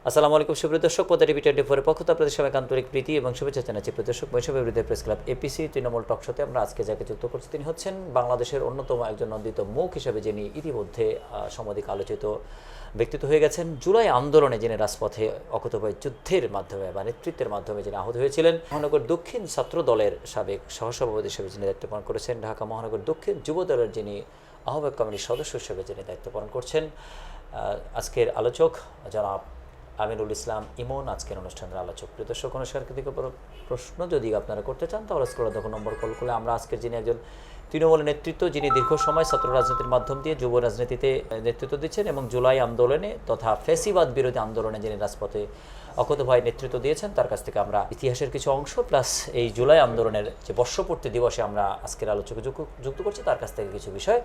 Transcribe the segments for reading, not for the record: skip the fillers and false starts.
আসসালামু আলাইকুম সুপ্রিয় দর্শক, পদ্মা টিভি 24 এর পক্ষ থেকে আপনাদের সবাইকে আন্তরিক প্রীতি এবং শুভেচ্ছা জানাচ্ছি। প্রিয় দর্শক, বৈষম্য বিরোধী প্রেস ক্লাব এপিসি তৃণমূল টক শোতে আমরা আজকে যাকে যুক্ত করছি তিনি হচ্ছেন বাংলাদেশের অন্যতম একজন নন্দিত মুখ হিসেবে, যিনি ইতিমধ্যে সমধিক আলোচিত ব্যক্তিত্ব হয়ে গেছেন। জুলাই আন্দোলনে যিনি রাজপথে অকুতোভয় যুদ্ধের মাধ্যমে বা নেতৃত্বের মাধ্যমে যিনি আহত হয়েছিলেন, মহানগর দক্ষিণ ছাত্র দলের সাবেক সহসভাপতি হিসেবে যিনি দায়িত্ব পালন করেছেন, ঢাকা মহানগর দক্ষিণ যুব দলের যিনি আহ্বায়ক কমিটির সদস্য হিসেবে যিনি দায়িত্ব পালন করছেন, আজকের আলোচক জনাব আমিনুল ইসলাম ইমন আজকের অনুষ্ঠানের আলোচক। প্রিয় দর্শক, অনুষ্ঠানের দিকে প্রশ্ন যদি আপনারা করতে চান তাহলে স্ক্রলে দেখুন নম্বর কল করলে আমরা আজকের যিনি একজন তৃণমূলের নেতৃত্ব, যিনি দীর্ঘ সময় ছাত্র রাজনীতির মাধ্যম দিয়ে যুব রাজনীতিতে নেতৃত্ব দিচ্ছেন এবং জুলাই আন্দোলনে তথা ফ্যাসিবাদ বিরোধী আন্দোলনে যিনি রাজপথে অকুতোভয় নেতৃত্ব দিয়েছেন, তার কাছ থেকে আমরা ইতিহাসের কিছু অংশ প্লাস এই জুলাই আন্দোলনের যে বর্ষপূর্তি দিবসে আমরা আজকের আলোচকে যুক্ত করছি তার কাছ থেকে কিছু বিষয়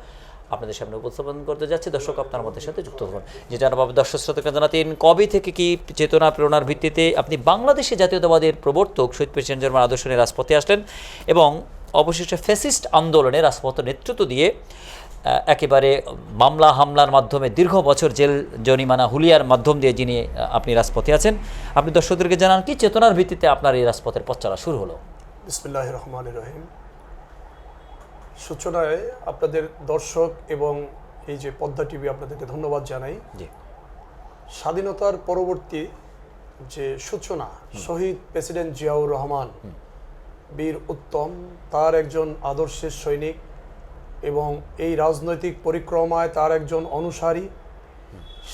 আপনাদের সামনে উপস্থাপন করতে যাচ্ছি। দর্শক, আপনার মধ্যে সাথে যুক্ত হবেন। যে জানাবাবু দর্শক শ্রোতাকে জানাতেন, কবে থেকে কি চেতনা প্রেরণার ভিত্তিতে আপনি বাংলাদেশে জাতীয়তাবাদের প্রবর্তক শহীদ প্রেসিডেন্ট জিয়াউর আদর্শ নিয়ে রাজপথে আসলেন এবং অবশেষে ফ্যাসিস্ট আন্দোলনে রাজপথ নেতৃত্ব দিয়ে একেবারে মামলা হামলার মাধ্যমে দীর্ঘ বছর জেল জরিমানা হুলিয়ার মাধ্যম দিয়ে যিনি আপনি রাজপথে আছেন, আপনি দর্শকদেরকে জানান কি চেতনার ভিত্তিতে আপনার এই রাজপথের পথ চলা শুরু হলো? বিসমিল্লাহির রহমানির রহিম। সূচনায় আপনাদের দর্শক এবং এই যে পদ্মা টিভি আপনাদেরকে ধন্যবাদ জানাই। স্বাধীনতার পরবর্তী যে সূচনা, শহীদ প্রেসিডেন্ট জিয়াউর রহমান বীর উত্তম, তার একজন আদর্শের সৈনিক এবং এই রাজনৈতিক পরিক্রমায় তার একজন অনুসারী।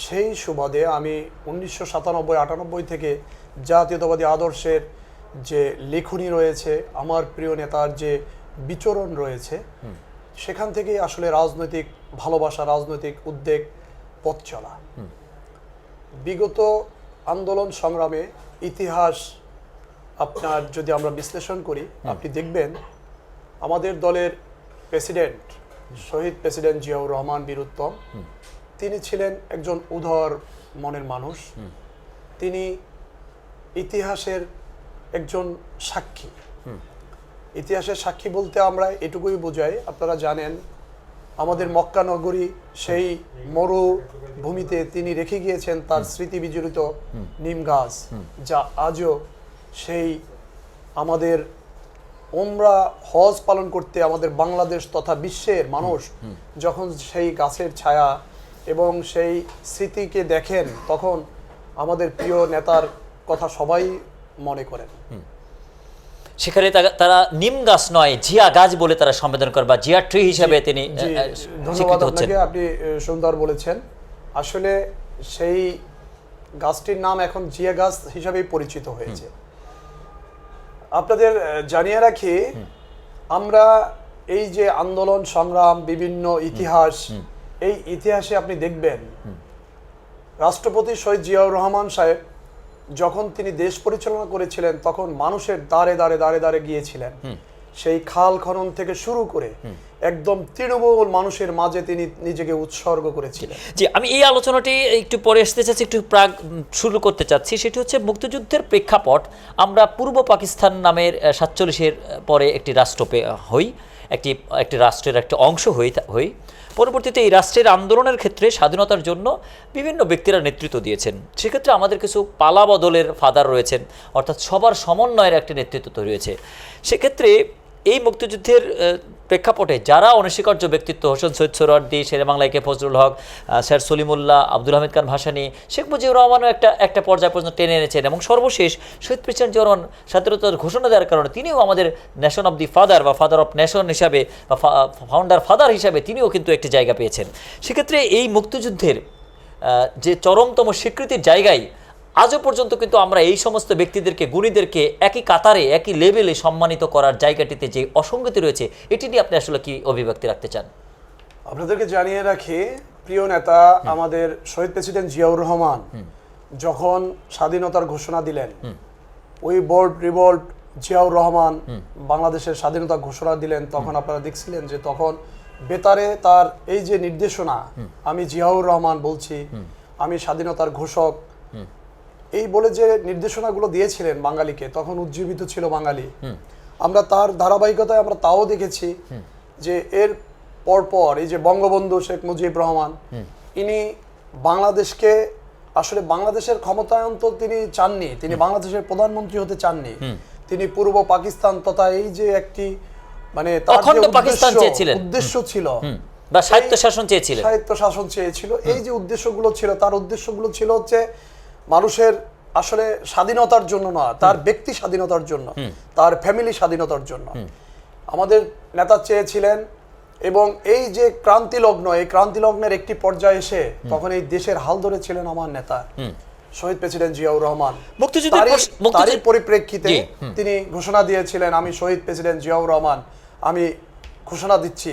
সেই সুবাদে আমি 1997-98 থেকে জাতীয়তাবাদী আদর্শের যে লেখনী রয়েছে, আমার প্রিয় নেতার যে বিচরণ রয়েছে, সেখান থেকেই আসলে রাজনৈতিক ভালোবাসা, রাজনৈতিক উদ্বেগ, পথ চলা। বিগত আন্দোলন সংগ্রামে ইতিহাস আপনার যদি আমরা বিশ্লেষণ করি, আপনি দেখবেন আমাদের দলের প্রেসিডেন্ট শহীদ প্রেসিডেন্ট জিয়াউর রহমান বীর উত্তম, তিনি ছিলেন একজন উদার মনের মানুষ। তিনি ইতিহাসের একজন সাক্ষী। ইতিহাসের সাক্ষী বলতে আমরা এটুকুই বোঝাই, আপনারা জানেন আমাদের মক্কা নগরী সেই মরুভূমিতে তিনি রেখে গিয়েছেন তার স্মৃতি বিজড়িত নিম গাছ, যা আজও সেই আমাদের ওমরা হজ পালন করতে আমাদের বাংলাদেশ তথা বিশ্বের মানুষ যখন সেই গাছের ছায়া এবং সেই স্মৃতিকে দেখেন, তখন আমাদের প্রিয় নেতার কথা সবাই মনে করেন। সেখানে তারা নিম গাছ নয়, জিয়া গাছ বলে তারা সম্বোধন করে বা জিয়া ট্রি হিসাবে তিনি ধন্যবাদ আপনাকে, আপনি সুন্দর বলেছেন। আসলে সেই গাছটির নাম এখন জিয়া গাছ হিসাবেই পরিচিত হয়েছে। আপনাদের জানিয়ে রাখি, আমরা এই যে আন্দোলন সংগ্রাম, বিভিন্ন ইতিহাস, এই ইতিহাসে আপনি দেখবেন রাষ্ট্রপতি শহীদ জিয়াউর রহমান সাহেব যখন তিনি দেশ পরিচালনা করেছিলেন, তখন মানুষের দ্বারে দ্বারে দ্বারে দ্বারে গিয়েছিলেন। সেই খাল খনন থেকে শুরু করে একদম তৃণমূল মানুষের মাঝে তিনি নিজেকে উৎসর্গ করেছিলেন। জি, আমি এই আলোচনাটি একটু পরে আসতে চাচ্ছি, একটু প্রাগ শুরু করতে চাচ্ছি। সেটি হচ্ছে মুক্তিযুদ্ধের প্রেক্ষাপট। আমরা পূর্ব পাকিস্তান নামের 47-এর পরে একটি রাষ্ট্র হই, একটি রাষ্ট্রের একটা অংশ হই। পরবর্তীতে এই রাষ্ট্রের আন্দোলনের ক্ষেত্রে স্বাধীনতার জন্য বিভিন্ন ব্যক্তিরা নেতৃত্ব দিয়েছেন। সেক্ষেত্রে আমাদের কিছু পালা বদলের ফাদার রয়েছেন, অর্থাৎ সবার সমন্বয়ের একটি নেতৃত্ব তৈরি হয়েছে। সেক্ষেত্রে এই মুক্তিযুদ্ধের প্রেক্ষাপটে যারা অনস্বীকার্য ব্যক্তিত্ব, হোসেন সৈয়দ সোহরাওয়ার্দী, শেরেবাংলা কে ফজলুল হক, স্যার সলিমুল্লাহ, আব্দুল হামিদ খান ভাসানী, শেখ মুজিবুর রহমানও একটা পর্যায় পর্যন্ত টেনে এনেছেন এবং সর্বশেষ শহীদ প্রেসিডেন্ট জিয়াউর রহমান স্বাধীনতার ঘোষণা দেওয়ার কারণে তিনিও আমাদের নেশন অব দি ফাদার বা ফাদার অফ নেশন হিসাবে বা ফাউন্ডার ফাদার হিসাবে তিনিও কিন্তু একটি জায়গা পেয়েছেন। সেক্ষেত্রে এই মুক্তিযুদ্ধের যে চরমতম স্বীকৃতির জায়গায় আজও পর্যন্ত কিন্তু আমরা এই সমস্ত ব্যক্তিদেরকে, গুণীদেরকে একই কাতারে, একই লেভেলে সম্মানিত করার জায়গাটিতে যে অসঙ্গতি রয়েছে, এটি নিয়ে আপনি আসলে কি অভিব্যক্তি রাখতে চান? আপনাদেরকে জানিয়ে রাখি, প্রিয় নেতা আমাদের শহীদ প্রেসিডেন্ট জিয়াউর রহমান যখন স্বাধীনতার ঘোষণা দিলেন, ওই বোর্ড রিভোল্ট জিয়াউর রহমান বাংলাদেশের স্বাধীনতা ঘোষণা দিলেন, তখন আপনারা দেখছিলেন যে তখন বেতারে তার এই যে নির্দেশনা, আমি জিয়াউর রহমান বলছি, আমি স্বাধীনতার ঘোষক, এই বলে যে নির্দেশনাগুলো দিয়েছিলেন বাঙালিকে, তখন উজ্জীবিত ছিল বাঙালি। আমরা তার ধারাবাহিকতায় আমরা তাও দেখেছি যে এর পরপর এই যে বঙ্গবন্ধু শেখ মুজিবুর রহমান, ইনি বাংলাদেশকে আসলে বাংলাদেশের ক্ষমতায়ন তো তিনি চাননি, তিনি বাংলাদেশের প্রধানমন্ত্রী হতে চাননি, তিনি পূর্ব পাকিস্তান তথা এই যে একটি মানে তার যে অখণ্ড পাকিস্তান চেয়েছিলেন, উদ্দেশ্য ছিল বা স্বায়ত্ত শাসন চেয়েছিলেন, স্বায়ত্ত শাসন চেয়েছিল, এই যে উদ্দেশ্যগুলো ছিল তার উদ্দেশ্যগুলো ছিল হচ্ছে মানুষের আসলে স্বাধীনতার জন্য না, তার ব্যক্তি স্বাধীনতার জন্য, তার ফ্যামিলি স্বাধীনতার জন্য। আমাদের নেতা চেয়েছিলেন এবং এই যে ক্রান্তি লগ্ন, এই ক্রান্তি লগ্নের একটি পর্যায়ে এসে তখন এই দেশের হাল ধরেছিলেন আমার নেতা শহীদ প্রেসিডেন্ট জিয়াউর রহমান। তারই পরিপ্রেক্ষিতে তিনি ঘোষণা দিয়েছিলেন, আমি শহীদ প্রেসিডেন্ট জিয়াউর রহমান আমি ঘোষণা দিচ্ছি।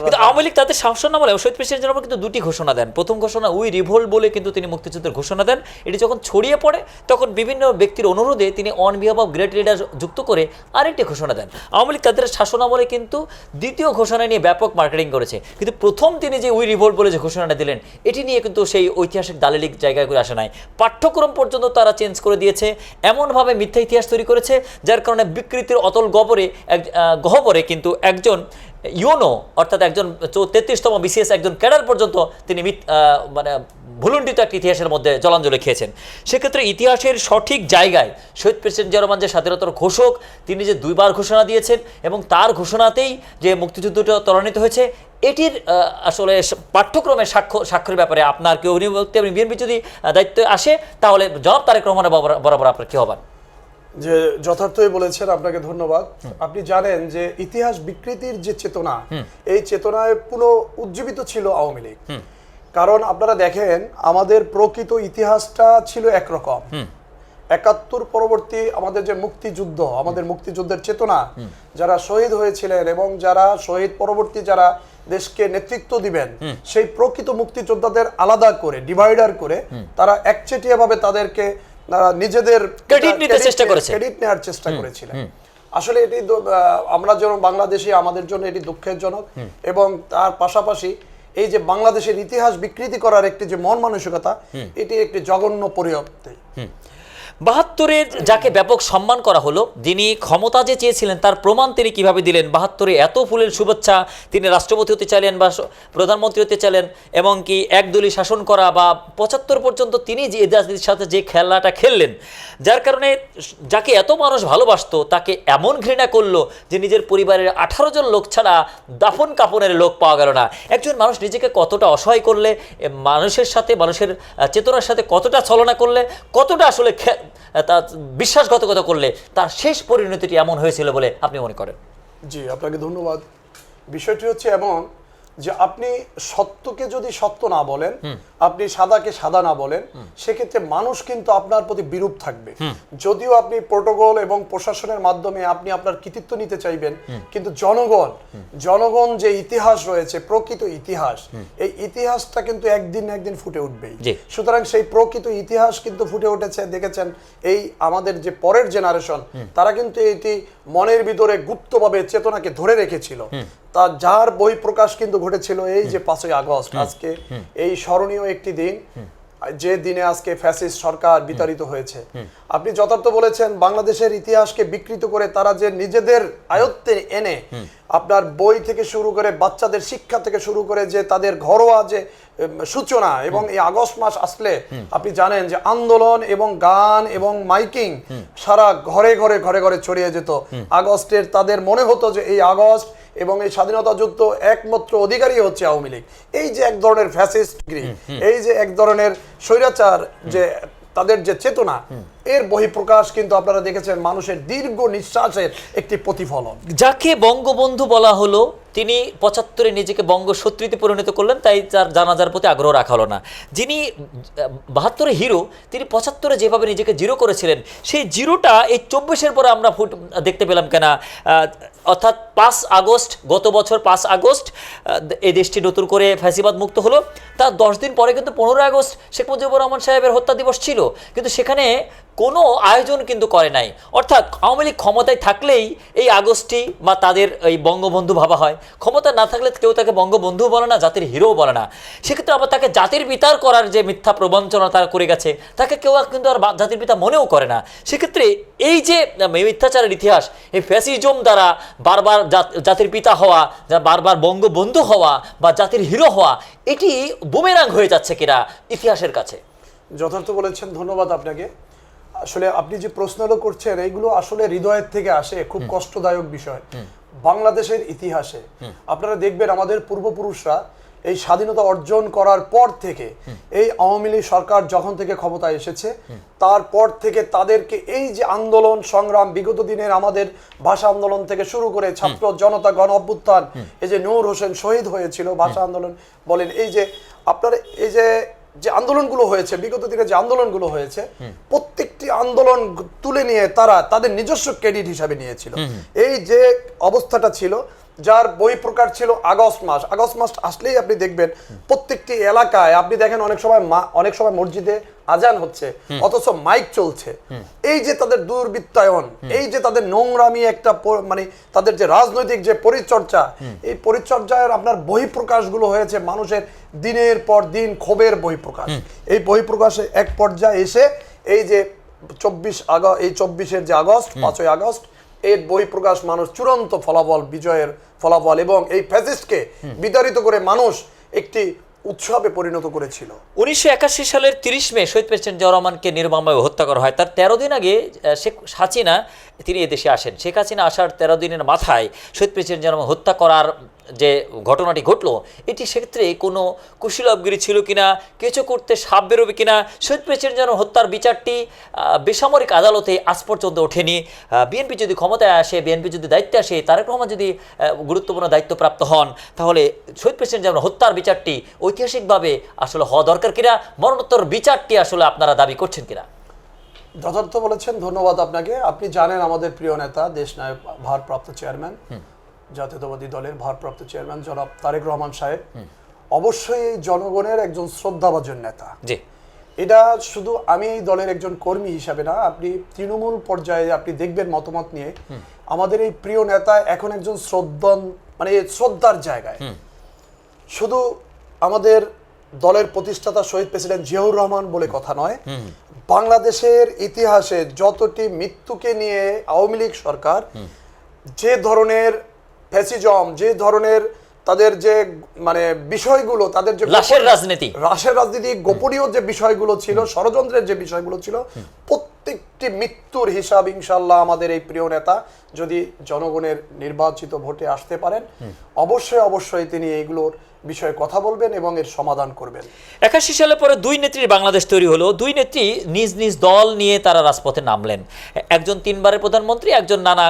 কিন্তু আওয়ামী লীগ তাদের শাসন আমলে শহীদ প্রেসিডেন্ট জিয়াউর রহমান কিন্তু দুটি ঘোষণা দেন। প্রথম ঘোষণা উই রিভোল্ট বলে কিন্তু তিনি মুক্তিযুদ্ধের ঘোষণা দেন। এটি যখন ছড়িয়ে পড়ে তখন বিভিন্ন ব্যক্তির অনুরোধে তিনি on behalf of great leader যুক্ত করে আরেকটি ঘোষণা দেন। আওয়ামী লীগ তাদের শাসন আমলে কিন্তু দ্বিতীয় ঘোষণা নিয়ে ব্যাপক মার্কেটিং করেছে, কিন্তু প্রথম তিনি যে উই রিভোল্ট বলে যে ঘোষণাটা দিলেন এটি নিয়ে কিন্তু সেই ঐতিহাসিক দালালিক জায়গাগুলো আসে নাই। পাঠ্যক্রম পর্যন্ত তারা চেঞ্জ করে দিয়েছে, এমনভাবে মিথ্যা ইতিহাস তৈরি করেছে যার কারণে বিকৃতির অতল গহ্বরে কিন্তু একজন ইউনো অর্থাৎ একজন 33তম বিসিএস একজন ক্যাডার পর্যন্ত তিনি মানে ভুলুণ্ঠিত একটা ইতিহাসের মধ্যে জলাঞ্জলি খেয়েছেন। সেক্ষেত্রে ইতিহাসের সঠিক জায়গায় শহীদ প্রেসিডেন্ট জিয়াউর রহমান যে স্বাধীনতার ঘোষক, তিনি যে দুইবার ঘোষণা দিয়েছেন এবং তার ঘোষণাতেই যে মুক্তিযুদ্ধটা ত্বরান্বিত হয়েছে, এটির আসলে পাঠ্যক্রমের স্বাক্ষরের ব্যাপারে আপনার কি অভিমুক্তি এবং বিএনপি যদি দায়িত্বে আসে তাহলে জনাব তারেক রহমানের বরাবর আপনার কি হবেন? যে যথার্থই বলেছেন, আপনাকে ধন্যবাদ। আপনি জানেন যে ইতিহাস বিকৃতির যে চেতনা, এই চেতনায় পুনঃ উজ্জীবিত ছিল আওয়ামী লীগ। কারণ আপনারা দেখেন আমাদের প্রকৃত ইতিহাসটা ছিল একরকম। ৭১ পরবর্তী আমাদের যে মুক্তিযুদ্ধ, আমাদের মুক্তিযুদ্ধের চেতনা, যারা শহীদ হয়েছিলেন এবং যারা শহীদ পরবর্তী যারা দেশকে নেতৃত্ব দিবেন, সেই প্রকৃত মুক্তিযোদ্ধাদের আলাদা করে ডিভাইডার করে তারা একচেটিয়া ভাবে তাদেরকে নিজেদের ক্রেডিট নেওয়ার চেষ্টা করেছিলেন। আসলে এটি আমরা যেন বাংলাদেশি, আমাদের জন্য এটি দুঃখজনক এবং তার পাশাপাশি এই যে বাংলাদেশের ইতিহাস বিকৃতি করার একটি যে মন মানসিকতা, এটি একটি জঘন্য পরিণতি। ৭২-এ যাকে ব্যাপক সম্মান করা হলো, যিনি ক্ষমতা যে চেয়েছিলেন তার প্রমাণ তিনি কিভাবে দিলেন। ৭২-এ এত ফুলের শুভেচ্ছা, তিনি রাষ্ট্রপতি হতে চাইলেন বা প্রধানমন্ত্রী হতে চাইলেন এবং কি একদলীয় শাসন করা বা ৭৫ পর্যন্ত তিনি যে এদের সাথে যে খেলাটা খেললেন, যার কারণে যাকে এত মানুষ ভালোবাসতো তাকে এমন ঘৃণা করলো যে নিজের পরিবারের 18 জন লোক ছাড়া দাফন কাফনের লোক পাওয়া গেল না। একজন মানুষ নিজেকে কতটা অসহায় করলে, মানুষের সাথে মানুষের চেতনার সাথে কতটা ছলনা করলে, কতটা আসলে তার বিশ্বাসঘাতকতা করলে তার শেষ পরিণতিটি এমন হয়েছিল বলে আপনি মনে করেন? জি, আপনাকে ধন্যবাদ। বিষয়টি হচ্ছে এমন যে আপনি সত্যকে যদি সত্য না বলেন, আপনি সাদাকে সাদা না বলেন, সেক্ষেত্রে মানুষ কিন্তু আপনার প্রতি বিরূপ থাকবে। যদিও আপনি প্রোটোকল এবং প্রশাসনের মাধ্যমে আপনি আপনার কৃতিত্ব নিতে চাইবেন, কিন্তু জনগণ যে ইতিহাস রয়েছে, প্রকৃত ইতিহাস, এই ইতিহাসটা কিন্তু একদিন না একদিন ফুটে উঠবেই। সুতরাং সেই প্রকৃত ইতিহাস কিন্তু ফুটে উঠেছে, দেখেছেন এই আমাদের যে পরের জেনারেশন, তারা কিন্তু এটি মনের ভিতরে গুপ্তভাবে চেতনাকে ধরে রেখেছিল। তা যার বই প্রকাশ কিন্তু ঘটেছিল এই যে 5ই আগস্ট, আজকে এই স্মরণীয় একটি দিন, যে দিনে আজকে ফ্যাসিস্ট সরকার বিতাড়িত হয়েছে। আপনি যথার্থ বলেছেন, বাংলাদেশের ইতিহাসকে বিকৃত করে তারা যে নিজেদের আয়ত্তে এনে আপনার বই থেকে শুরু করে বাচ্চাদের শিক্ষা থেকে শুরু করে যে তাদের ঘরোয়া যে সূচনা, এবং এই আগস্ট মাস আসলে আপনি জানেন যে আন্দোলন এবং গান এবং মাইকিং সারা ঘরে ঘরে ঘরে ঘরে ছড়িয়ে যেত। আগস্টের তাদের মনে হতো যে এই আগস্ট এবং এই স্বাধীনতা যুদ্ধ একমাত্র অধিকারী হচ্ছে আওয়ামী লীগ। এই যে এক ধরনের ফ্যাসিস্টগিরি, এই যে এক ধরনের স্বৈরাচার, যে তাদের যে চেতনা, এর বহিঃপ্রকাশ কিন্তু আপনারা দেখেছেন মানুষের দীর্ঘ নিঃশ্বাসের একটি প্রতিফলন। যাকে বঙ্গবন্ধু বলা হলো, তিনি ৭৫-এ নিজেকে বঙ্গসত্রীতে পরিণত করলেন, তাই তার জানাজার প্রতি আগ্রহ রাখা হলো না। যিনি ৭২-এ হিরো, তিনি ৭৫-এ যেভাবে নিজেকে জিরো করেছিলেন, সেই জিরোটা এই ২৪-এর পরে আমরা দেখতে পেলাম কেনা। অর্থাৎ 5 আগস্ট, গত বছর 5 আগস্ট এই দেশটি নতুন করে ফ্যাসিবাদ মুক্ত হলো। তার 10 দিন পরে কিন্তু 15 আগস্ট শেখ মুজিবুর রহমান সাহেবের হত্যা দিবস ছিল, কিন্তু সেখানে কোনো আয়োজন কিন্তু করে নাই। অর্থাৎ আওয়ামী লীগ ক্ষমতায় থাকলেই এই আগস্টটি বা তাদের এই বঙ্গবন্ধু ভাবা হয়, ক্ষমতা না থাকলে কেউ তাকে বঙ্গবন্ধু বলে না, জাতির হিরোও বলে না। সেক্ষেত্রে আবার তাকে জাতির পিতার করার যে মিথ্যা প্রবঞ্চনা তারা করে গেছে, তাকে কেউ কিন্তু আর জাতির পিতা মনেও করে না। সেক্ষেত্রে এই যে মিথ্যাচারের ইতিহাস, এই ফ্যাসিজম দ্বারা বারবার জাতির পিতা হওয়া, বারবার বঙ্গবন্ধু হওয়া বা জাতির হিরো হওয়া, এটি বুমেরাং হয়ে যাচ্ছে কিনা ইতিহাসের কাছে? যথার্থ বলেছেন, ধন্যবাদ আপনাকে। আসলে আপনি যে প্রশ্নগুলো করছেন এইগুলো আসলে হৃদয়ের থেকে আসে, খুব কষ্টদায়ক বিষয়। বাংলাদেশের ইতিহাসে আপনারা দেখবেন আমাদের পূর্বপুরুষরা এই স্বাধীনতা অর্জন করার পর থেকে, এই আওয়ামী লীগ সরকার যখন থেকে ক্ষমতায় এসেছে তারপর থেকে তাদেরকে এই যে আন্দোলন সংগ্রাম, বিগত দিনের আমাদের ভাষা আন্দোলন থেকে শুরু করে ছাত্র জনতা গণ অভ্যুত্থান, এই যে নূর হোসেন শহীদ হয়েছিল, ভাষা আন্দোলন বলেন, এই যে আপনার এই যে আন্দোলনগুলো হয়েছে, বিগত দিনে যে আন্দোলনগুলো হয়েছে, প্রত্যেকটি আন্দোলন তুলে নিয়ে তারা তাদের নিজস্ব ক্রেডিট হিসাবে নিয়েছিল। এই যে অবস্থাটা ছিল, যার বই প্রকাশ ছিল আগস্ট মাস আসলেই আপনি দেখবেন প্রত্যেকটি এলাকায় আপনি দেখেন অনেক সময় মসজিদে আজান হচ্ছে অথচ মাইক চলছে। এই যে তাদের দুর্বৃত্তায়ন, এই যে তাদের নোংরামি, একটা মানে তাদের যে রাজনৈতিক যে পরিচর্যা, এই পরিচর্যার আপনার বহিঃপ্রকাশগুলো হয়েছে মানুষের দিনের পর দিন ক্ষোভের বহিঃপ্রকাশ। এই বহিঃপ্রকাশে এক পর্যায়ে এসে এই যে 24 যে আগস্ট, 5ই আগস্ট, এর বহিঃপ্রকাশ মানুষ চূড়ান্ত ফলাফল, বিজয়ের ফলাফল, এবং এই ফ্যাসিস্টকে বিতাড়িত করে মানুষ একটি উৎসবে পরিণত করেছিল। 1981 সালের 30 মে শহীদ প্রেসিডেন্ট জিয়াউর রহমানকে নির্মমভাবে হত্যা করা হয়। তার 13 দিন আগে শেখ হাসিনা তিনি এদেশে আসেন। শেখ হাসিনা আসার 13 দিনের মাথায় শহীদ প্রেসিডেন্ট জিয়াউর রহমান হত্যা করার যে ঘটনাটি ঘটলো, এটি সেক্ষেত্রে কোনো কুশীলবগিরি ছিল কিনা, কিছু করতে সাপ বেরোবে কিনা, শহীদ প্রেসিডেন্ট জিয়াউর রহমান হত্যার বিচারটি বেসামরিক আদালতে আজ পর্যন্ত ওঠেনি। বিএনপি যদি ক্ষমতায় আসে, বিএনপি যদি দায়িত্বে আসে, তারেক রহমান যদি গুরুত্বপূর্ণ দায়িত্বপ্রাপ্ত হন, তাহলে শহীদ প্রেসিডেন্ট জিয়াউর রহমান হত্যার বিচারটি ঐতিহাসিকভাবে আসলে হওয়া দরকার কিনা, মরণোত্তর বিচারটি আসলে আপনারা দাবি করছেন কিনা? যথার্থ বলেছেন, ধন্যবাদ আপনাকে। আপনি জানেন আমাদের প্রিয় নেতা, দেশনায়ক, ভারপ্রাপ্ত চেয়ারম্যান, জাতীয়তাবাদী দলের ভারপ্রাপ্ত চেয়ারম্যান জনাব তারেক রহমান সাহেব অবশ্যই জনগণের একজন শ্রদ্ধাভাজন নেতা। জি, এটা শুধু আমি এই দলের একজন কর্মী হিসাবে না, আপনি তৃণমূল পর্যায়ে আপনি দেখবেন মতামত নিয়ে আমাদের এই প্রিয় নেতা এখন একজন শ্রদ্ধার জায়গায়। শুধু আমাদের দলের প্রতিষ্ঠাতা শহীদ প্রেসিডেন্ট জিয়াউর রহমান বলে কথা নয়, বাংলাদেশের ইতিহাসে যতটি মৃত্যুকে নিয়ে আওয়ামী লীগ সরকার যে ধরনের ফ্যাসিজম, যে ধরনের তাদের যে মানে বিষয়গুলো, তাদের যে রাশের রাজনীতি, গোপনীয় যে বিষয়গুলো ছিল, ষড়যন্ত্রের যে বিষয়গুলো ছিল, প্রত্যেকটি মৃত্যুর হিসাব ইনশাল্লাহ আমাদের এই প্রিয় নেতা যদি জনগণের নির্বাচিত ভোটে আসতে পারেন, অবশ্যই তিনি এইগুলোর বিষয়ে কথা বলবেন এবং এর সমাধান করবেন। 81 সালে পরে দুই নেত্রীর বাংলাদেশ তৈরি হলো। দুই নেত্রী নিজ নিজ দল নিয়ে তারা রাজপথে নামলেন। একজন 3 বারের প্রধানমন্ত্রী, একজন নানা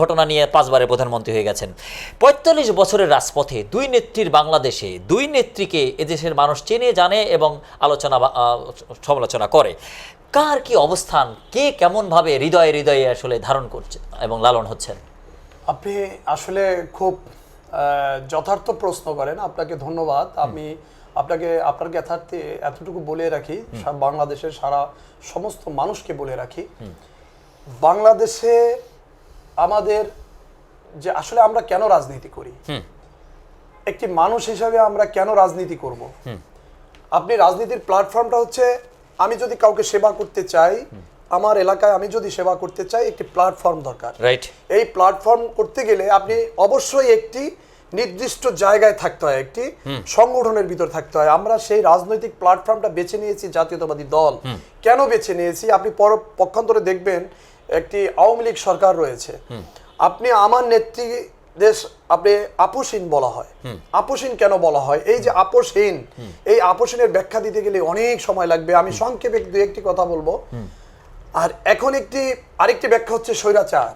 ঘটনা নিয়ে 5 বারের প্রধানমন্ত্রী হয়ে গেছেন। 45 বছরের রাজপথে দুই নেত্রীর বাংলাদেশে, দুই নেত্রীকে এদেশের মানুষ চেনে, জানে এবং সমালোচনা করে। কার কি অবস্থান, কে কেমনভাবে হৃদয়ে আসলে ধারণ করছে এবং লালন হচ্ছেন? আপনি আসলে খুব যথার্থ প্রশ্ন করেন, আপনাকে ধন্যবাদ। আমি আপনাকে আপনার যথার্থে এতটুকু বলে রাখি, বাংলাদেশের সমস্ত মানুষকে বলে রাখি, বাংলাদেশে আমাদের যে আসলে আমরা কেন রাজনীতি করি, একটি মানুষ হিসাবে আমরা কেন রাজনীতি করব। আপনি রাজনীতির প্ল্যাটফর্মটা হচ্ছে, আমি যদি কাউকে সেবা করতে চাই, আমার এলাকায় আমি যদি সেবা করতে চাই, একটি প্ল্যাটফর্ম দরকার। রাইট। এই প্ল্যাটফর্ম করতে গেলে আপনি অবশ্যই একটি নির্দিষ্ট জায়গায় থাকতে হয়, একটি সংগঠনের ভিতর থাকতে হয়। আমরা সেই রাজনৈতিক প্ল্যাটফর্মটা বেছে নিয়েছি জাতীয়তাবাদী দল। কেন বেছে নিয়েছি, আপনি পক্ষান্তরে দেখবেন একটি আওয়ামী লীগ সরকার রয়েছে, আপনি আমার নেত্রী দেশ আপনি আপোষহীন বলা হয়। আপোষহীন কেন বলা হয়? এই যে আপোষহীন, এই আপোষহীনের ব্যাখ্যা দিতে গেলে অনেক সময় লাগবে। আমি সংক্ষেপে একটি কথা বলবো। আর এখন আরেকটি ব্যাখ্যা হচ্ছে স্বৈরাচার।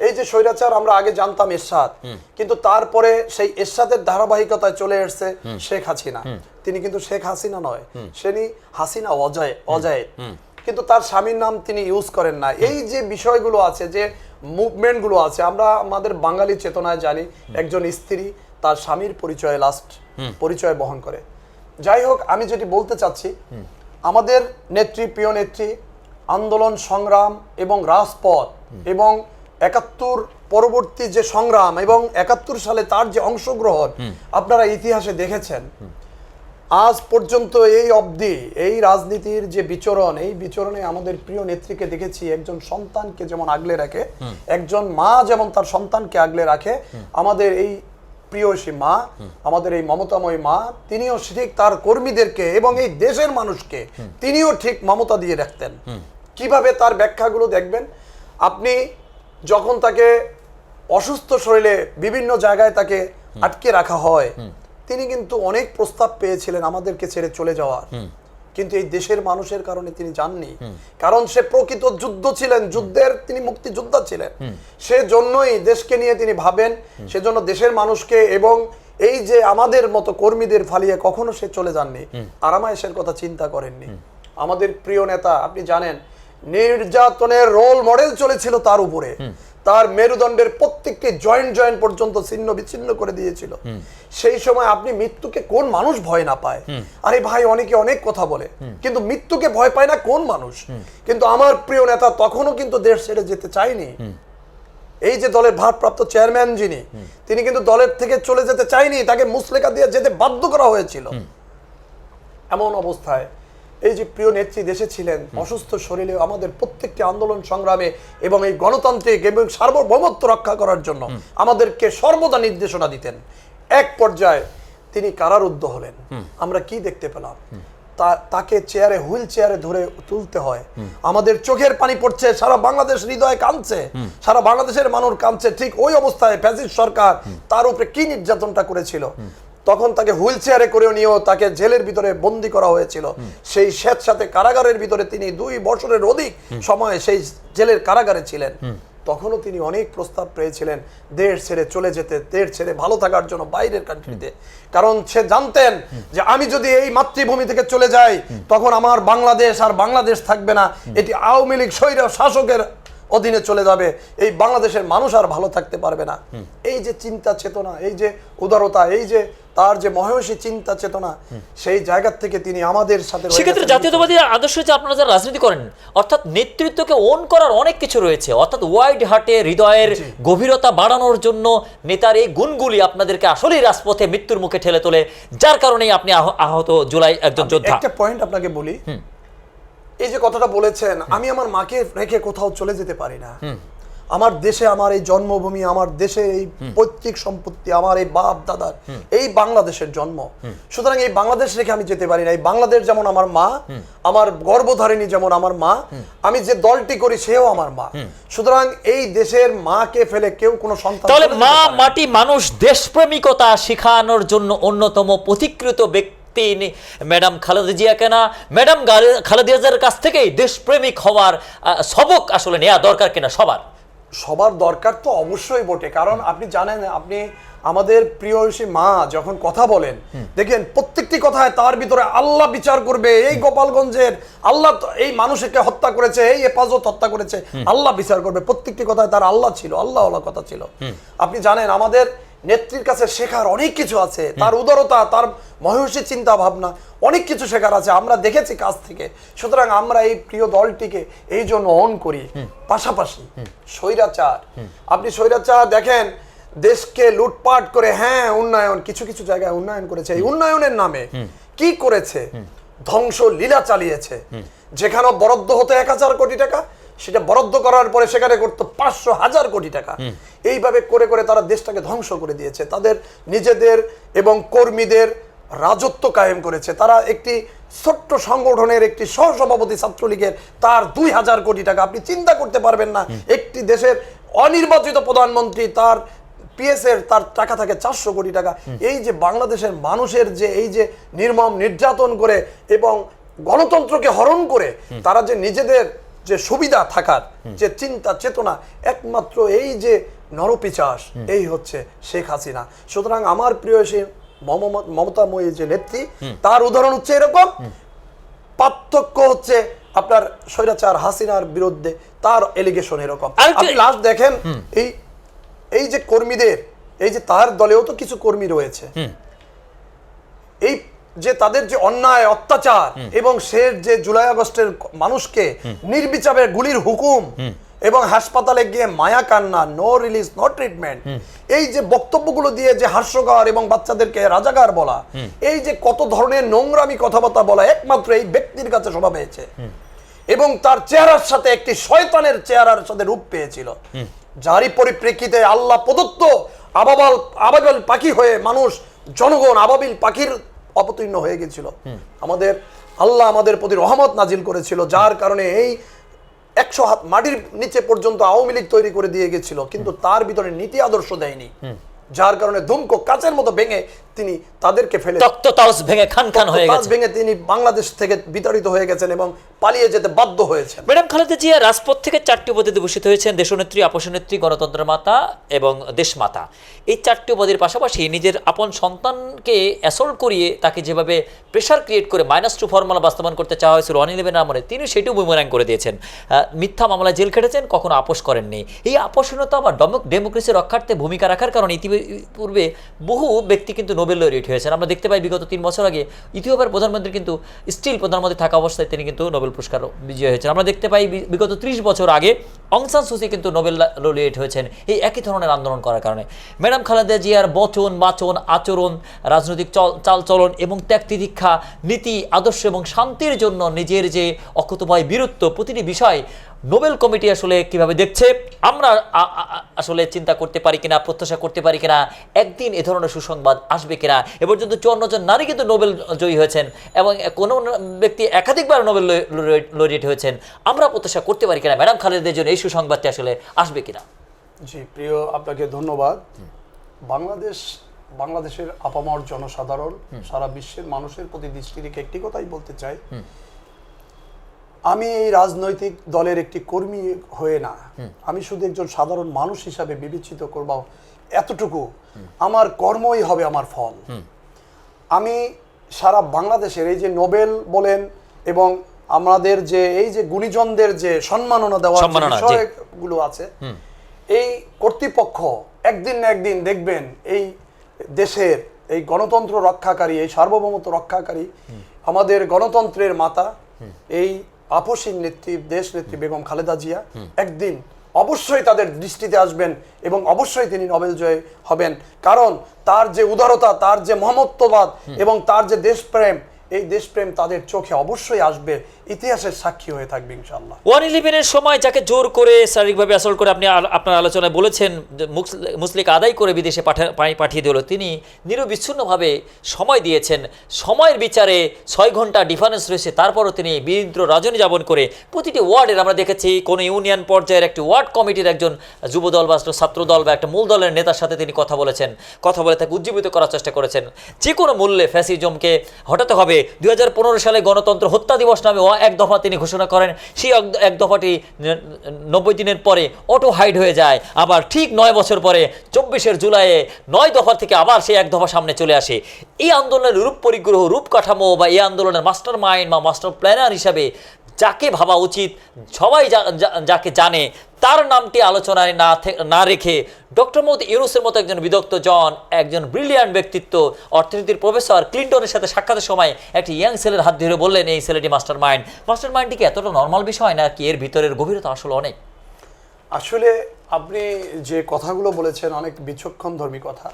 এই যে স্বৈরাচার আমরা আগে জানতাম এরশাদ, কিন্তু তারপরে সেই এরশাদের ধারাবাহিকতায় চলে এসেছে শেখ হাসিনা। তিনি কিন্তু শেখ হাসিনা নয়, সেনি হাসিনা অজয়, কিন্তু তার স্বামীর নাম তিনি ইউজ করেন না। এই যে বিষয়গুলো আছে, যে মুভমেন্টগুলো আছে, আমরা আমাদের বাঙালি চেতনায় জানি একজন স্ত্রী তার স্বামীর পরিচয় বহন করে। যাই হোক, আমি যেটি বলতে চাচ্ছি, আমাদের নেত্রী, প্রিয় নেত্রী আন্দোলন সংগ্রাম এবং রাজপথ এবং 71 পরবর্তী যে সংগ্রাম এবং 71 সালে তার যে অংশগ্রহণ আপনারা ইতিহাসে দেখেছেন, আজ পর্যন্ত এই অবধি এই রাজনীতির যে বিচরণ, এই বিচরণে আমাদের প্রিয় নেত্রীকে দেখেছি একজন সন্তানকে যেমন আগলে রাখে, একজন মা যেমন তার সন্তানকে আগলে রাখে, আমাদের এই প্রিয়সী মা, আমাদের এই মমতাময়ী মা, তিনিও ঠিক তার কর্মীদেরকে এবং এই দেশের মানুষকে তিনিও ঠিক মমতা দিয়ে রাখতেন। কিভাবে তার ব্যাখ্যাগুলো দেখবেন আপনি, যখন তাকে অসুস্থ শরীরে বিভিন্ন জায়গায় তাকে আটকে রাখা হয়, তিনি কিন্তু অনেক প্রস্তাব পেয়েছিলেন আমাদেরকে ছেড়ে চলে যাওয়ার, কিন্তু এই দেশের মানুষের কারণে তিনি যাননি। কারণ সে প্রকৃত যুদ্ধ ছিলেন, যুদ্ধের তিনি মুক্তিযোদ্ধা ছিলেন, সেজন্যই দেশকে নিয়ে তিনি ভাবেন, সেজন্য দেশের মানুষকে এবং এই যে আমাদের মতো কর্মীদের ফালিয়ে কখনো সে চলে যাননি, আরামায়েশের কথা চিন্তা করেননি। আমাদের প্রিয় নেতা, আপনি জানেন, নির্যাতনের রোল মডেল চলেছিল তার উপরে, তার মেরুদণ্ডের প্রত্যেকটি জয়েন্ট পর্যন্ত ছিন্ন বিচ্ছিন্ন করে দিয়েছিল। সেই সময় আপনি মৃত্যুকে কোন মানুষ ভয় না পায়? আরে ভাই, অনেকে অনেক কথা বলে, কিন্তু মৃত্যুকে ভয় পায় না কোন মানুষ? কিন্তু আমার প্রিয় নেতা তখনও কিন্তু দেশ ছেড়ে যেতে চায়নি। এই যে দলের ভারপ্রাপ্ত চেয়ারম্যান যিনি, তিনি কিন্তু দলের থেকে চলে যেতে চায়নি, তাকে মুচলেকা দিয়ে যেতে বাধ্য করা হয়েছিল। এমন অবস্থায় এই যে প্রিয় নেত্রী দেশে ছিলেন, অসুস্থ শরীরে আমাদের প্রত্যেকটি আন্দোলন সংগ্রামে এবং এই গণতান্ত্রিক এবং সার্বভৌমত্ব রক্ষা করার জন্য আমাদেরকে সর্বদা নির্দেশনা দিতেন। এক পর্যায়ে তিনি কারারুদ্ধ হলেন। আমরা কি দেখতে পেলাম? তাকে চেয়ারে, হুইল চেয়ারে ধরে তুলতে হয়। আমাদের চোখের পানি পড়ছে, সারা বাংলাদেশ হৃদয়ে কাঁদছে, সারা বাংলাদেশের মানুষ কাঁদছে। ঠিক ওই অবস্থায় ফ্যাসিস্ট সরকার তার উপরে কি নির্যাতনটা করেছিল, তখন তাকে হুইল চেয়ারে করেও নিয়েও তাকে জেলের ভিতরে বন্দি করা হয়েছিল। সেই স্বেচ্ছাতে কারাগারের ভিতরে তিনি 2 বছরের অধিক সময় সেই জেলের কারাগারে ছিলেন। তখনও তিনি অনেক প্রস্তাব পেয়েছিলেন দেশ ছেড়ে চলে যেতে, দেশ ছেড়ে ভালো থাকার জন্য বাইরের কান্ট্রিতে। কারণ সে জানতেন যে আমি যদি এই মাতৃভূমি থেকে চলে যাই, তখন আমার বাংলাদেশ আর বাংলাদেশ থাকবে না, এটি আওয়ামী লীগ স্বৈর শাসকের অধীনে চলে যাবে, এই বাংলাদেশের মানুষ আর ভালো থাকতে পারবে না। এই যে চিন্তা চেতনা, এই যে উদারতা, এই যে তার যে মহর্ষি চিন্তা চেতনা, সেই জায়গা থেকে তিনি আমাদের সাথে, সেক্ষেত্রে জাতীয়তাবাদী আদর্শ যে আপনারা যারা রাজনীতি করেন, অর্থাৎ নেতৃত্বকে ওন করার অনেক কিছু রয়েছে, অর্থাৎ ওয়াইড হার্টে হৃদয়ের গভীরতা বাড়ানোর জন্য নেতার এই গুণগুলি আপনাদেরকে আসলেই রাজপথে মৃত্যুর মুখে ঠেলে তোলে, যার কারণেই আপনি আহত জুলাই একজন যোদ্ধা। একটা পয়েন্ট আপনাকে বলি, এই যে কথাটা বলেছেন, আমি আমার মাকে রেখে কোথাও চলে যেতে পারি না। আমার দেশে, আমার এই জন্মভূমি, আমার দেশে এই পৈতৃক সম্পত্তি, আমার এই বাপ দাদার এই বাংলাদেশের জন্ম, সুতরাং এই বাংলাদেশ রেখে আমি যেতে পারি না। এই বাংলাদেশ যেমন আমার মা, আমার গর্ভধারিণী যেমন আমার মা, আমি যে দলটি করি সেও আমার মা। সুতরাং এই দেশের মাকে ফেলে কেউ কোনো সন্তান, তাহলে মা, মাটি, মানুষ, দেশপ্রেমিকতা শেখানোর জন্য অন্যতম পথিকৃত ব্যক্তি ম্যাডাম খালেদা জিয়া কেনা, ম্যাডাম খালেদা জিয়ার কাছ থেকেই দেশপ্রেমিক হওয়ার সবক আসলে নেওয়া দরকার কিনা? সবার দরকার তো অবশ্যই বটে। কারণ আপনি জানেন, আপনি আমাদের প্রিয়সী মা যখন কথা বলেন, দেখেন প্রত্যেকটি কথায় তার ভিতরে আল্লাহ বিচার করবে, এই গোপালগঞ্জের আল্লাহ এই মানুষকে হত্যা করেছে, এই হেফাজত হত্যা করেছে, আল্লাহ বিচার করবে। প্রত্যেকটি কথায় তার আল্লাহ ছিল, আল্লাহ কথা ছিল। আপনি জানেন আমাদের নেত্রীর কাছে শেখার অনেক কিছু আছে, তার উদারতা, তার মহর্ষি চিন্তা ভাবনা, অনেক কিছু শেখার আছে, আমরা দেখেছি কাছ থেকে। সুতরাং আমরা এই প্রিয় দলটিকে এই জন্য অন করি। পাশাপাশি স্বৈরাচার, আপনি স্বৈরাচার দেখেন, দেশকে লুটপাট করে, হ্যাঁ উন্নয়ন, কিছু কিছু জায়গায় উন্নয়ন করেছে, এই উন্নয়নের নামে কি করেছে? ধ্বংস লীলা চালিয়েছে। যেখানে বরাদ্দ হতো 1000 কোটি টাকা, সেটা বরাদ্দ করার পরে সেখানে করতো 500,000 কোটি টাকা। এইভাবে করে করে তারা দেশটাকে ধ্বংস করে দিয়েছে। তাদের নিজেদের এবং কর্মীদের রাজত্ব কায়েম করেছে। তারা একটি ছোট্ট সংগঠনের একটি সহসভাপতি ছাত্রলীগের, তার 2000 কোটি টাকা। আপনি চিন্তা করতে পারবেন না, একটি দেশের অনির্বাচিত প্রধানমন্ত্রী, তার পিএসের তার টাকা থাকে 400 কোটি টাকা। এই যে বাংলাদেশের মানুষের যে এই যে নির্মম নির্যাতন করে এবং গণতন্ত্রকে হরণ করে তারা যে নিজেদের যে সুবিধা থাকার যে চিন্তা চেতনা, একমাত্র এই যে নরপিচাস, এই হচ্ছে শেখ হাসিনা। সুতরাং আমার প্রিয় সেই মমতাময়ী যে নেত্রী, তার উদাহরণ হচ্ছে এরকম। পার্থক্য হচ্ছে আপনার স্বৈরাচার হাসিনার বিরুদ্ধে তার এলিগেশন এরকম। আপনি লাস্ট দেখেন, এই যে কর্মীদের, এই যে তার দলেও তো কিছু কর্মী রয়েছে, এই যে তাদের যে অন্যায় অত্যাচার এবং সে যে জুলাই আগস্টের মানুষকে নির্বিচারে গুলির হুকুম এবং হাসপাতালে গিয়ে মায়া কান্না, নো রিলিজ নো ট্রিটমেন্ট, এই যে বক্তব্যগুলো দিয়ে যে হাস্যকর এবং বাচ্চাদেরকে রাজাকার বলা, এই যে কত ধরনের নোংরামি কথাবার্তা বলা, একমাত্র এই ব্যক্তির কাছে শোভা পেয়েছে এবং তার চেহারার সাথে একটি শয়তানের চেহারার সাথে রূপ পেয়েছিল, যারই পরিপ্রেক্ষিতে আল্লাহ প্রদত্ত আবাবিল পাখি হয়ে মানুষ, জনগণ আবাবিল পাখির অবতীর্ণ হয়ে গেছিল। আল্লাহ আমাদের প্রতি রহমত নাজিল করেছিল, যার কারণে এই 100 হাত মাটির নিচে পর্যন্ত আওয়ামী লীগ তৈরি করে দিয়ে গেছিল, কিন্তু তার ভিতরে নীতি আদর্শ দেয়নি, যার কারণে ধুমকো কাচের মতো ভেঙে তিনি তাদেরকে ফেলে ভেঙে খান খান হয়ে গেছে, ভেঙে তিনি বাংলাদেশ থেকে বিতাড়িত হয়ে গেছেন এবং পালিয়ে যেতে বাধ্য হয়েছেন। ম্যাডাম খালেদা জিয়া রাজপথ থেকে 4টি উপাধিতে ভূষিত হয়েছেন: দেশনেত্রী, আপসনেত্রী, গণতন্ত্রের মাতা এবং দেশমাতা। এই 4টি উপাধির পাশাপাশি নিজের আপন সন্তানকে অ্যাসল্ট করিয়ে তাকে যেভাবে প্রেশার ক্রিয়েট করে -2 ফর্মুলা বাস্তবায়ন করতে চাওয়া হয়েছিল 111 আমলে, তিনি সেটিও বুমেরাং করে দিয়েছেন। মিথ্যা মামলায় জেল খেটেছেন, কখনো আপোষ করেননি। এই আপোষহীনতা বা ডেমোক্রেসি রক্ষার্থে ভূমিকা রাখার কারণে ইতিপূর্বে বহু ব্যক্তি কিন্তু নোবেল লরিয়েট হয়েছেন। আমরা দেখতে পাই বিগত 3 বছর আগে ইথিওপিয়ার প্রধানমন্ত্রী কিন্তু স্টিল প্রধানমন্ত্রী থাকা অবস্থায় তিনি কিন্তু নোবেল পুরস্কার বিজয়ী হয়েছেন। আমরা দেখতে পাই বিগত 30 বছর আগে অং সান সু চি কিন্তু নোবেল লরিয়েট হয়েছেন এই একই ধরনের আন্দোলন করার কারণে। ম্যাডাম খালেদা জিয়ার বচন, বাচন, আচরণ, রাজনৈতিক চালচলন এবং ত্যাগ তিতিক্ষা, নীতি আদর্শ এবং শান্তির জন্য নিজের যে অকুতোভয় বীরত্ব, প্রতিটি বিষয় নোবেল কমিটি আসলে কিভাবে দেখছে, আমরা আসলে চিন্তা করতে পারি কিনা, প্রত্যাশা করতে পারি কিনা একদিন এ ধরনের সুসংবাদ আসবে কিনা। এ পর্যন্ত 54 জন নারী কিন্তু নোবেল জয়ী হয়েছেন এবং কোনো ব্যক্তি একাধিকবার নোবেল লরিয়েট হয়েছেন। আমরা প্রত্যাশা করতে পারি কিনা ম্যাডাম খালেদার জন্য এই সুসংবাদটি আসলে আসবে কিনা? জি প্রিয়, আপনাকে ধন্যবাদ। বাংলাদেশের আপামর জনসাধারণ, সারা বিশ্বের মানুষের প্রতি দৃষ্টি রেখে একটি কথাই বলতে চাই, আমি এই রাজনৈতিক দলের একটি কর্মী হয়ে না, আমি শুধু একজন সাধারণ মানুষ হিসাবে বিবেচিত করব, এতটুকু আমার কর্মই হবে আমার ফল। আমি সারা বাংলাদেশের এই যে নোবেল বলেন এবং আমাদের যে এই যে গুণীজনদের যে সম্মাননা দেওয়ার বিষয়গুলো আছে, এই কর্তৃপক্ষ একদিন না একদিন দেখবেন এই দেশের এই গণতন্ত্র রক্ষাকারী, এই সার্বভৌমত্ব রক্ষাকারী, আমাদের গণতন্ত্রের মাতা, এই আপসহীন নেত্রী, দেশ নেত্রী বেগম খালেদা জিয়া একদিন অবশ্যই তাদের দৃষ্টিতে আসবেন এবং অবশ্যই তিনি নোবেল জয়ী হবেন। কারণ তার যে উদারতা, তার যে মহম্মত্ববাদ এবং তার যে দেশপ্রেম, এই দেশপ্রেম তাদের চোখে অবশ্যই আসবে, ইতিহাসের সাক্ষী হয়ে থাকবে ইনশাআল্লাহ। 111-এর সময় যাকে জোর করে শারীরিকভাবে অ্যাসল্ট করে আপনি আপনার আলোচনায় বলেছেন মুসলিক আদায় করে বিদেশে পাঠিয়ে দিল, তিনি নিরবিচ্ছিন্নভাবে সময় দিয়েছেন। সময়ের বিচারে 6 ঘন্টা ডিফারেন্স রয়েছে, তারপরও তিনি বীরেন্দ্র রজনী যাপন করে প্রতিটি ওয়ার্ডের, আমরা দেখেছি কোনো ইউনিয়ন পর্যায়ের একটি ওয়ার্ড কমিটির একজন যুবদল বা ছাত্রদল বা একটা মূল দলের নেতার সাথে তিনি কথা বলে তাকে উজ্জীবিত করার চেষ্টা করেছেন। যে কোনো মূল্যে ফ্যাসিজমকে হটাতে হবে। 2015 সালে গণতন্ত্র হত্যা দিবস নামে এক দফা তিনি ঘোষণা করেন, সেই এক দফাটি 90 দিনের পরে অটো হাইড হয়ে যায়। আবার ঠিক 9 বছর পরে 24 জুলাইয়ে 9 দফা থেকে আবার সেই এক দফা সামনে চলে আসে। এই আন্দোলনের রূপ পরিগ্রহ, রূপ কাঠামো বা এই আন্দোলনের মাস্টার মাইন্ড বা মাস্টার প্ল্যানার হিসাবে যাকে ভাবা উচিত, সবাই যাকে জানে, তার নামটি আলোচনায় না রেখে ডক্টর মোহাম্মদ ইউনূসের মতো একজন বিদগ্ধ জন, একজন ব্রিলিয়ান্ট ব্যক্তিত্ব, অর্থনীতির প্রফেসর, ক্লিন্টনের সাথে সাক্ষাতের সময় একটি ইয়াং ছেলের হাত ধরে বললেন এই ছেলেটি মাস্টার মাইন্ডটি কি এতটা নর্মাল বিষয় নাকি এর ভিতরের গভীরতা আসলে অনেক? আসলে আপনি যে কথাগুলো বলেছেন অনেক বিচক্ষণধর্মী কথা,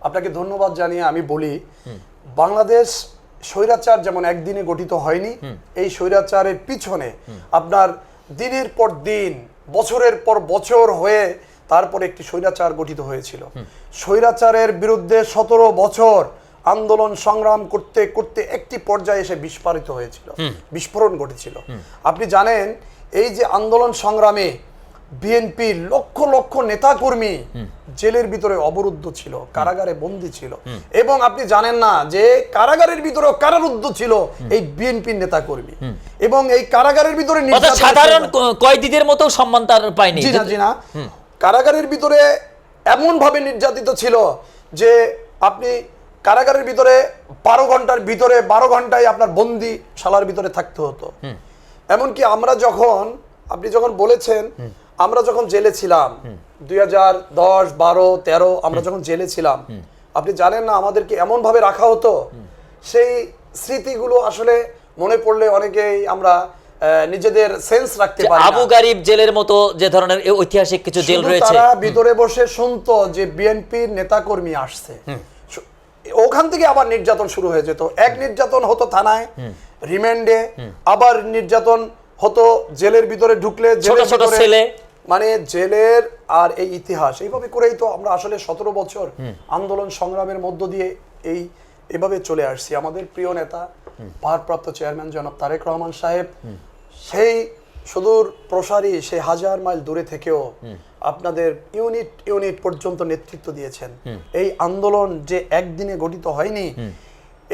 আপনাকে ধন্যবাদ জানিয়ে আমি বলি, বাংলাদেশ স্বৈরাচার যেমন একদিনে গঠিত হয়নি, এই স্বৈরাচারের পিছনে আপনার দিনের পর দিন, বছরের পর বছর হয়ে তারপরে একটি স্বৈরাচার গঠিত হয়েছিল। স্বৈরাচারের বিরুদ্ধে 17 বছর আন্দোলন সংগ্রাম করতে করতে একটি পর্যায়ে এসে বিস্ফোরণ ঘটেছিল। আপনি জানেন এই যে আন্দোলন সংগ্রামে বিএনপির লক্ষ লক্ষ নেতাকর্মী জেলের ভিতরে অবরুদ্ধ ছিল, কারাগারে বন্দী ছিল, এবং আপনি জানেন না যে কারাগারের ভিতরে কারারুদ্ধ ছিল এই বিএনপির নেতাকর্মী, এবং এই কারাগারের ভিতরে সাধারণ কয়েদিদের মতো সম্মান তার পায়নি। জি না, কারাগারের ভিতরে এমন ভাবে নির্যাতিত ছিল যে আপনি কারাগারের ভিতরে 12 ঘন্টার ভিতরে 12 ঘন্টায় আপনার বন্দী শালার ভিতরে থাকতে হতো। এমনকি আমরা আপনি যখন বলেছেন আমরা যখন জেলে ছিলাম 2010, 12, 13 আমরা যখন জেলে ছিলাম, আপনি জানেন না আমাদেরকে এমন ভাবে রাখা হতো, সেই স্মৃতিগুলো আসলে মনে পড়লে অনেকেই আমরা নিজেদের সেন্স রাখতে পারি না। আবু গারিব জেলের মতো যে ধরনের ঐতিহাসিক কিছু জেল রয়েছে, তারা ভিতরে বসে শুনতো যে বিএনপির নেতাকর্মী আসছে, ওখান থেকে আবার নির্যাতন শুরু হয়ে যেত। এক নির্যাতন হতো থানায়, রিমান্ডে, আবার নির্যাতন হতো জেলের ভিতরে ঢুকলে, ছোট ছেলে মানে জেলের আর এই ইতিহাস এইভাবে করেই তো আমরা আসলে 17 বছর আন্দোলন সংগ্রামের মধ্য দিয়ে এভাবে চলে আসছি। আমাদের প্রিয় নেতা ভারপ্রাপ্ত চেয়ারম্যান জনাব তারেক রহমান সাহেব সেই সুদূর প্রসারী সেই 1000 মাইল দূরে থেকেও আপনাদের ইউনিট পর্যন্ত নেতৃত্ব দিয়েছেন। এই আন্দোলন যে একদিনে গঠিত হয়নি,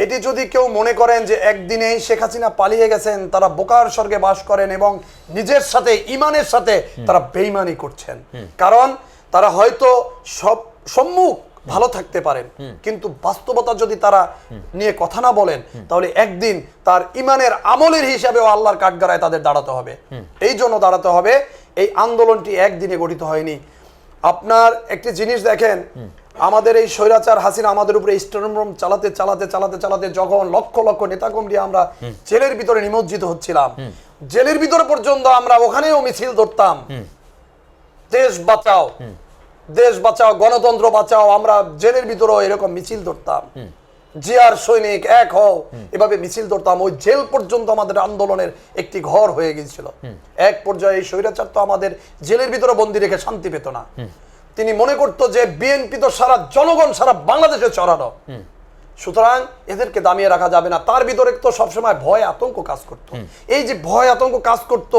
এটি যদি কেউ মনে করেন যে একদিনেই শেখ হাসিনা পালিয়ে গেছেন, তারা বোকার স্বর্গে বাস করেন এবং নিজের সাথে ইমানের সাথে তারা বেঈমানি করছেন। কারণ তারা হয়তো সম্মুখ ভালো থাকতে পারেন, কিন্তু বাস্তবতা যদি তারা নিয়ে কথা না বলেন, তাহলে একদিন তার ইমানের আমলের হিসাবেও আল্লাহর কাঠগড়ায় তাদের দাঁড়াতে হবে। এই জন্য দাঁড়াতে হবে। এই আন্দোলনটি একদিনে গঠিত হয়নি। আপনার একটি জিনিস দেখেন, আমাদের এই স্বৈরাচার হাসিনা আমাদের উপরে স্ট্রম চালাতে চালাতে চালাতে চালাতে যখন লক্ষ লক্ষ নেতাকর্মী আমরা জেলের ভিতরে নিমজ্জিত হচ্ছিলাম, জেলের ভিতরে পর্যন্ত আমরা ওখানেও মিছিল ধরতাম, দেশ বাঁচাও, দেশ বাঁচাও, গণতন্ত্র বাঁচাও, আমরা জেলের ভিতরেও এরকম মিছিল ধরতাম, জিয়ার সৈনিক এক হও, এভাবে মিছিল ধরতাম। ওই জেল পর্যন্ত আমাদের আন্দোলনের একটি ঘর হয়ে গিয়েছিল। এক পর্যায়ে এই স্বৈরাচার তো আমাদের জেলের ভিতরে বন্দি রেখে শান্তি পেত না। তিনি মনে করতো যে বিএনপি তো সারা জনগণ সারা বাংলাদেশে চড়ানো, সুতরাং এদেরকে দামিয়ে রাখা যাবে না। তার ভিতরে তো সবসময় ভয় আতঙ্ক কাজ করত। এই যে ভয় আতঙ্ক কাজ করত,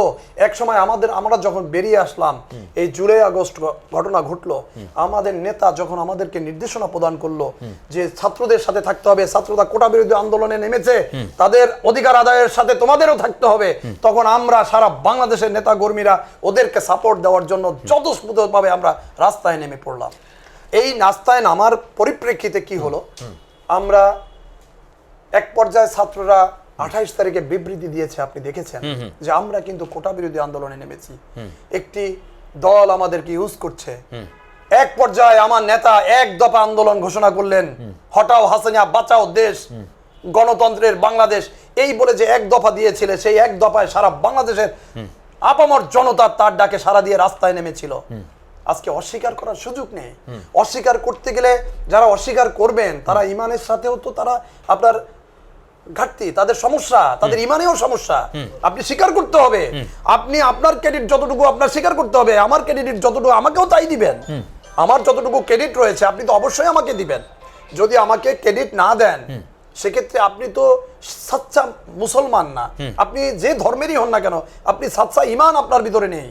এক সময় আমরা যখন বেরিয়ে আসলাম, এই জুলাই আগস্ট ঘটনা ঘটলো, আমাদের নেতা যখন আমাদেরকে নির্দেশনা প্রদান করলো যে ছাত্রদের সাথে থাকতে হবে, ছাত্ররা কোটা বিরোধী আন্দোলনে নেমেছে, তাদের অধিকার আদায়ের সাথে তোমাদেরও থাকতে হবে, তখন আমরা সারা বাংলাদেশের নেতা কর্মীরা ওদেরকে সাপোর্ট দেওয়ার জন্য যথোপযুক্তভাবে আমরা রাস্তায় নেমে পড়লাম। এই রাস্তায় নামার পরিপ্রেক্ষিতে কি হলো, আমরা এক পর্যায়ে ছাত্ররা 28 তারিখে বিবৃতি দিয়েছে, আপনি দেখেছেন যে আমরা কিন্তু কোটা বিরোধী আন্দোলনে নেমেছি। একটি দল আমাদেরকে ইউজ করছে। এক পর্যায়ে আমার নেতা এক দফা আন্দোলন ঘোষণা করলেন, হটাও হাসিনা, বাঁচাও দেশ, গণতন্ত্রের বাংলাদেশ, এই বলে যে এক দফা দিয়েছিল, সেই এক দফায় সারা বাংলাদেশের আপামর জনতা তার ডাকে সাড়া দিয়ে রাস্তায় নেমেছিল। আজকে অস্বীকার করার সুযোগ নেই। অস্বীকার করতে গেলে যারা অস্বীকার করবেন তারা ইমানের সাথেও তো তারা আপনার ঘাটতি, তাদের সমস্যা, তাদের ইমানেও সমস্যা। আপনি স্বীকার করতে হবে, আপনি আপনার ক্রেডিট যতটুকু আপনার স্বীকার করতে হবে, আমার ক্রেডিট যতটুকু আমাকেও তাই দিবেন। আমার যতটুকু ক্রেডিট রয়েছে আপনি তো অবশ্যই আমাকে দিবেন। যদি আমাকে ক্রেডিট না দেন, সেক্ষেত্রে আপনি তো সাচ্চা মুসলমান না। আপনি যে ধর্মেরই হন না কেন, আপনি সাচ্চা ইমান আপনার ভিতরে নেই।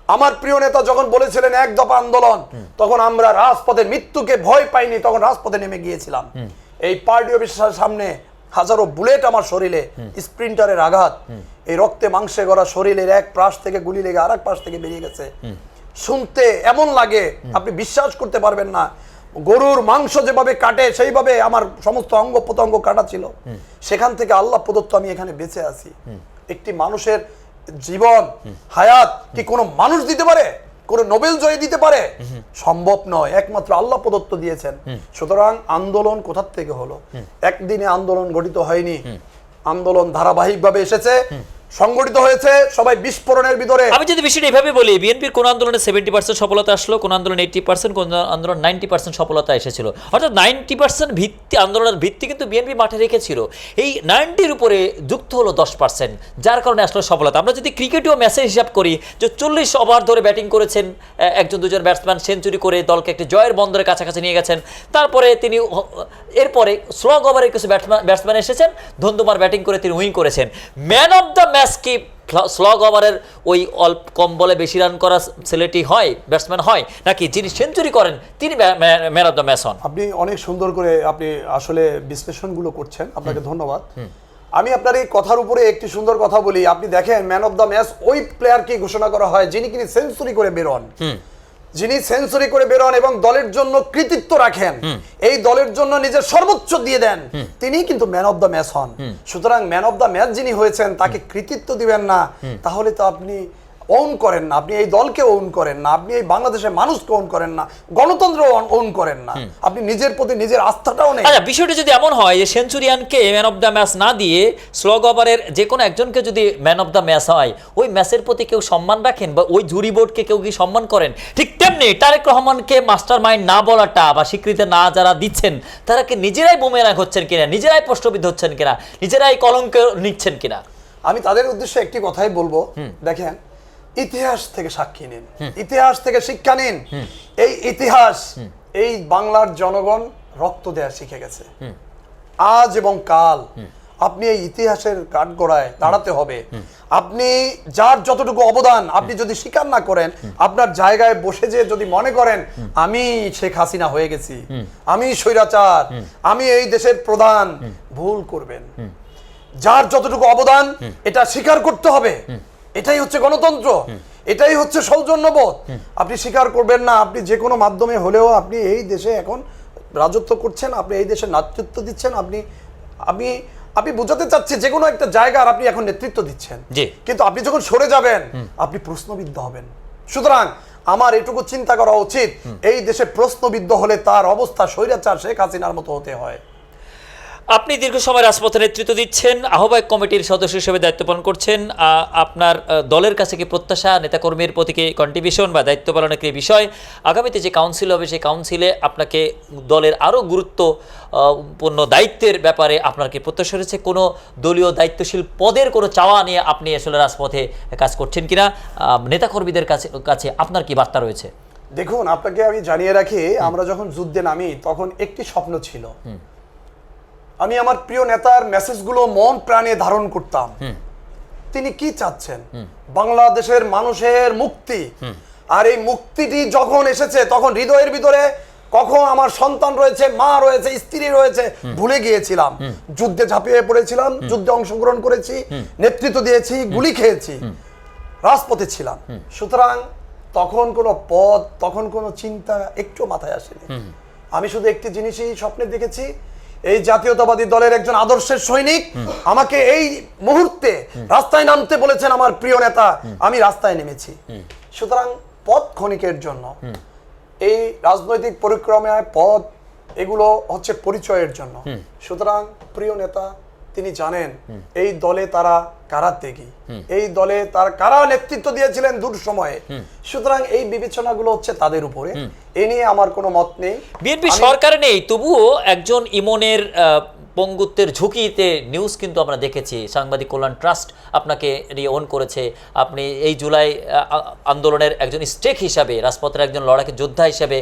আমার প্রিয় নেতা যখন বলেছিলেন এক দফা আন্দোলন, তখন আমরা রাজপথে, মৃত্যুকে ভয় পাইনি, তখন রাজপথে নেমে গিয়েছিলাম। এই পার্টি অফিসের সামনে হাজারো বুলেট আমার শরীরে, স্প্রিন্টারের আঘাত, এই রক্তে মাংসে গড়া শরীরের এক পাশ থেকে গুলি লেগে আরেক পাশ থেকে বেরিয়ে গেছে। শুনতে এমন লাগে, আপনি বিশ্বাস করতে পারবেন না। গরুর মাংস যেভাবে কাটে সেইভাবে আমার সমস্ত অঙ্গ প্রত্যঙ্গ কাটা ছিল। সেখান থেকে আল্লাহ প্রদত্ত আমি এখানে বেঁচে আছি। একটি মানুষের জীবন হায়াত কি কোনো মানুষ দিতে পারে? কোন নোবেল জয় দিতে পারে? সম্ভব নয়, একমাত্র আল্লাহ প্রদত্ত দিয়েছেন। সুতরাং আন্দোলন কোথা থেকে হলো? একদিনে আন্দোলন গঠিত হয়নি, আন্দোলন ধারাবাহিকভাবে এসেছে, সংগঠিত হয়েছে, সবাই বিস্ফোরণের ভিতরে। আমি যদি বিষয়টা এভাবে বলি, বিএনপির কোন আন্দোলনে 70% সফলতা আসলো, কোন আন্দোলনে 80%, কোন আন্দোলন 90% সফলতা এসেছিল। অর্থাৎ 90% ভিত্তি, আন্দোলনের ভিত্তি কিন্তু বিএনপি মাঠে রেখেছিল। এই 90-র উপরে যুক্ত হলো 10%, যার কারণে আসলে সফলতা। আমরা যদি ক্রিকেটেও ম্যাচের হিসাব করি, যে 40 ওভার ধরে ব্যাটিং করেছেন একজন দুজন ব্যাটসম্যান, সেঞ্চুরি করে দলকে একটি জয়ের বন্দরের কাছাকাছি নিয়ে গেছেন। তারপরে তিনি এরপরে স্লগ ওভারের কিছু ব্যাটসম্যান এসেছেন, ধন্দুমার ব্যাটিং করে তিনি উইন করেছেন। ম্যান অফ দ্য ম্যাচ কি স্লগ ওভারের ওই অল্প কম বলে বেশি রান করা ছেলেটি হয়, ব্যাটসম্যান হয়, নাকি যিনি সেঞ্চুরি করেন তিনি ম্যান অফ দ্য ম্যাচ হন? আপনি অনেক সুন্দর করে আপনি আসলে বিশ্লেষণগুলো করছেন, আপনাকে ধন্যবাদ। আমি আপনার এই কথার উপরে একটি সুন্দর কথা বলি। আপনি দেখেন, ম্যান অফ দ্য ম্যাচ ওই প্লেয়ারকে ঘোষণা করা হয় যিনি কিনা সেঞ্চুরি করে বেরোন, যিনি সেঞ্চুরি করে বেরোন এবং দলের জন্য কৃতিত্ব রাখেন, এই দলের জন্য নিজের সর্বোচ্চ দিয়ে দেন, তিনি কিন্তু ম্যান অফ দ্য ম্যাচ হন। সুতরাং ম্যান অফ দ্য ম্যাচ যিনি হয়েছেন তাকে কৃতিত্ব দিবেন না, তাহলে তো আপনি ওন করেন না, আপনি এই দলকে ওন করেন না, আপনি এই বাংলাদেশের মানুষকে ওন করেন না, গণতন্ত্র ওন করেন না, আপনি নিজের প্রতি নিজের আস্থাটাও নেই। আচ্ছা, বিষয়টা যদি এমন হয় যে সেঞ্চুরিয়ানকে ম্যান অফ দ্য ম্যাচ না দিয়ে স্লগ ওভারের যে কোনো একজনকে যদি ম্যান অফ দ্য ম্যাচ হয়, ওই ম্যাচের প্রতি কেউ সম্মান রাখেন বা ওই জুরি বোর্ডকে কেউ কি সম্মান করেন? ঠিক তেমনি তারেক রহমানকে মাস্টার মাইন্ড না বলাটা বা স্বীকৃতি না যারা দিচ্ছেন, তারা কি নিজেরাই বুমেরাং হচ্ছেন কিনা, নিজেরাই প্রশ্নবিদ্ধ হচ্ছেন কিনা, নিজেরাই কলঙ্ক নিচ্ছেন কিনা? আমি তাদের উদ্দেশ্যে একটি কথাই বলবো। দেখেন, ইতিহাস থেকে সাক্ষী নিন, ইতিহাস থেকে শিক্ষা নিন। এই ইতিহাস এই বাংলার জনগণ রক্ত দেয়া শিখে গেছে। আজ এবং কাল আপনি এই ইতিহাসের কাঠগড়ায় দাঁড়াতে হবে। আপনি যার যতটুকু অবদান আপনি যদি স্বীকার না করেন, আপনার জায়গায় বসে যে যদি মনে করেন আমি শেখ হাসিনা হয়ে গেছি, আমি স্বৈরাচার, আমি এই দেশের প্রধান, ভুল করবেন। যার যতটুকু অবদান এটা স্বীকার করতে হবে। এটাই হচ্ছে গণতন্ত্র, এটাই হচ্ছে সৌজন্যবোধ। আপনি স্বীকার করবেন না, আপনি যে কোনো মাধ্যমে হলেও আপনি এই দেশে এখন রাজত্ব করছেন, আপনি এই দেশের নেতৃত্ব দিচ্ছেন, আপনি বোঝাতে চাচ্ছি যে কোনো একটা জায়গার আপনি এখন নেতৃত্ব দিচ্ছেন, কিন্তু আপনি যখন সরে যাবেন আপনি প্রশ্নবিদ্ধ হবেন। সুতরাং আমার এটুকু চিন্তা করা উচিত, এই দেশে প্রশ্নবিদ্ধ হলে তার অবস্থা স্বৈরাচার শেখ হাসিনার মতো হতে হয়। আপনি দীর্ঘ সময় রাজপথে নেতৃত্ব দিচ্ছেন, আহ্বায়ক কমিটির সদস্য হিসেবে দায়িত্ব পালন করছেন। আপনার দলের কাছে কি প্রত্যাশা, নেতাকর্মীর প্রতি কি কন্ট্রিবিউশন বা দায়িত্ব পালনের কি বিষয়? আগামীতে যে কাউন্সিল হবে সেই কাউন্সিলে আপনাকে দলের আরও গুরুত্বপূর্ণ দায়িত্বের ব্যাপারে আপনার কি প্রত্যাশা রয়েছে? কোনো দলীয় দায়িত্বশীল পদের কোনো চাওয়া নিয়ে আপনি আসলে রাজপথে কাজ করছেন কিনা? নেতাকর্মীদের কাছে আপনার কি বার্তা রয়েছে? দেখুন, আপনাকে আমি জানিয়ে রাখি, আমরা যখন যুদ্ধে নামি তখন একটি স্বপ্ন ছিল। আমি আমার প্রিয় নেতার মেসেজগুলো মন প্রাণে ধারণ করতাম। তিনি কি চাচ্ছেন? বাংলাদেশের মানুষের মুক্তি। আর এই মুক্তিটি যখন এসেছে তখন হৃদয়ের ভিতরে কখন আমার সন্তান রয়েছে, মা রয়েছে, স্ত্রী রয়েছে ভুলে গিয়েছিলাম। যুদ্ধে ঝাঁপিয়ে পড়েছিলাম, যুদ্ধে অংশগ্রহণ করেছি, নেতৃত্ব দিয়েছি, গুলি খেয়েছি, রাজপথে ছিলাম। সুতরাং তখন কোনো পদ, তখন কোনো চিন্তা একটু মাথায় আসেনি। আমি শুধু একটি জিনিসই স্বপ্নে দেখেছি, এই জাতীয়তাবাদী দলের একজন আদর্শের সৈনিক আমাকে এই মুহূর্তে রাস্তায় নামতে বলেছেন আমার প্রিয় নেতা, আমি রাস্তায় নেমেছি। সুতরাং পদ ক্ষণিকের জন্য, এই রাজনৈতিক পরিক্রমায় পদ এগুলো হচ্ছে পরিচয়ের জন্য। সুতরাং প্রিয় নেতা তিনি জানেন এই দলে তারা কারা ত্যাগী, এই দলে তার কারা নেতৃত্ব দিয়েছিলেন দূর সময়ে। সুতরাং এই বিবেচনাগুলো হচ্ছে তাদের উপরে, এ নিয়ে আমার কোনো মত নেই। বিএনপি সরকারে নেই, তবুও একজন ইমনের পঙ্গুত্বের ঝুঁকিতে নিউজ কিন্তু আমরা দেখেছি। সাংবাদিক কল্যাণ ট্রাস্ট আপনাকে নিয়ে অন করেছে। আপনি এই জুলাই আন্দোলনের একজন স্টেক হিসাবে, রাজপথের একজন লড়াকু যোদ্ধা হিসাবে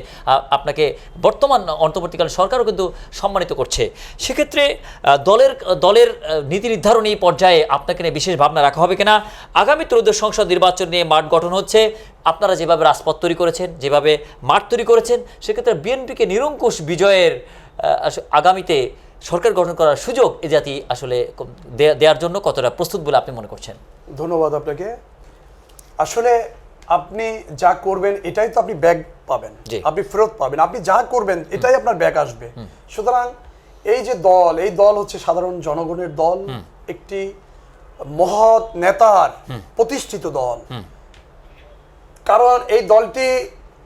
আপনাকে বর্তমান অন্তর্বর্তীকালীন সরকারও কিন্তু সম্মানিত করছে। সেক্ষেত্রে দলের নীতি নির্ধারণী পর্যায়ে আপনাকে নিয়ে বিশেষ ভাবনা রাখা হবে কিনা? আগামী ত্রয়োদশ সংসদ নির্বাচন নিয়ে মাঠ গঠন হচ্ছে। আপনারা যেভাবে রাজপথ তৈরি করেছেন, যেভাবে মাঠ তৈরি করেছেন, সেক্ষেত্রে বিএনপিকে নিরঙ্কুশ বিজয়ের আগামীতে সরকার গঠন করার সুযোগ এ জাতি আসলে দেওয়ার জন্য কতটা প্রস্তুত বলে আপনি মনে করছেন? ধন্যবাদ আপনাকে। আসলে আপনি যা করবেন এটাই তো আপনি ব্যাক পাবেন, আপনি ফেরত পাবেন। আপনি যা করবেন এটাই আপনার ব্যাক আসবে। সুতরাং এই যে দল, এই দল হচ্ছে সাধারণ জনগণের দল, একটি মহৎ নেতার প্রতিষ্ঠিত দল। কারণ এই দলটি,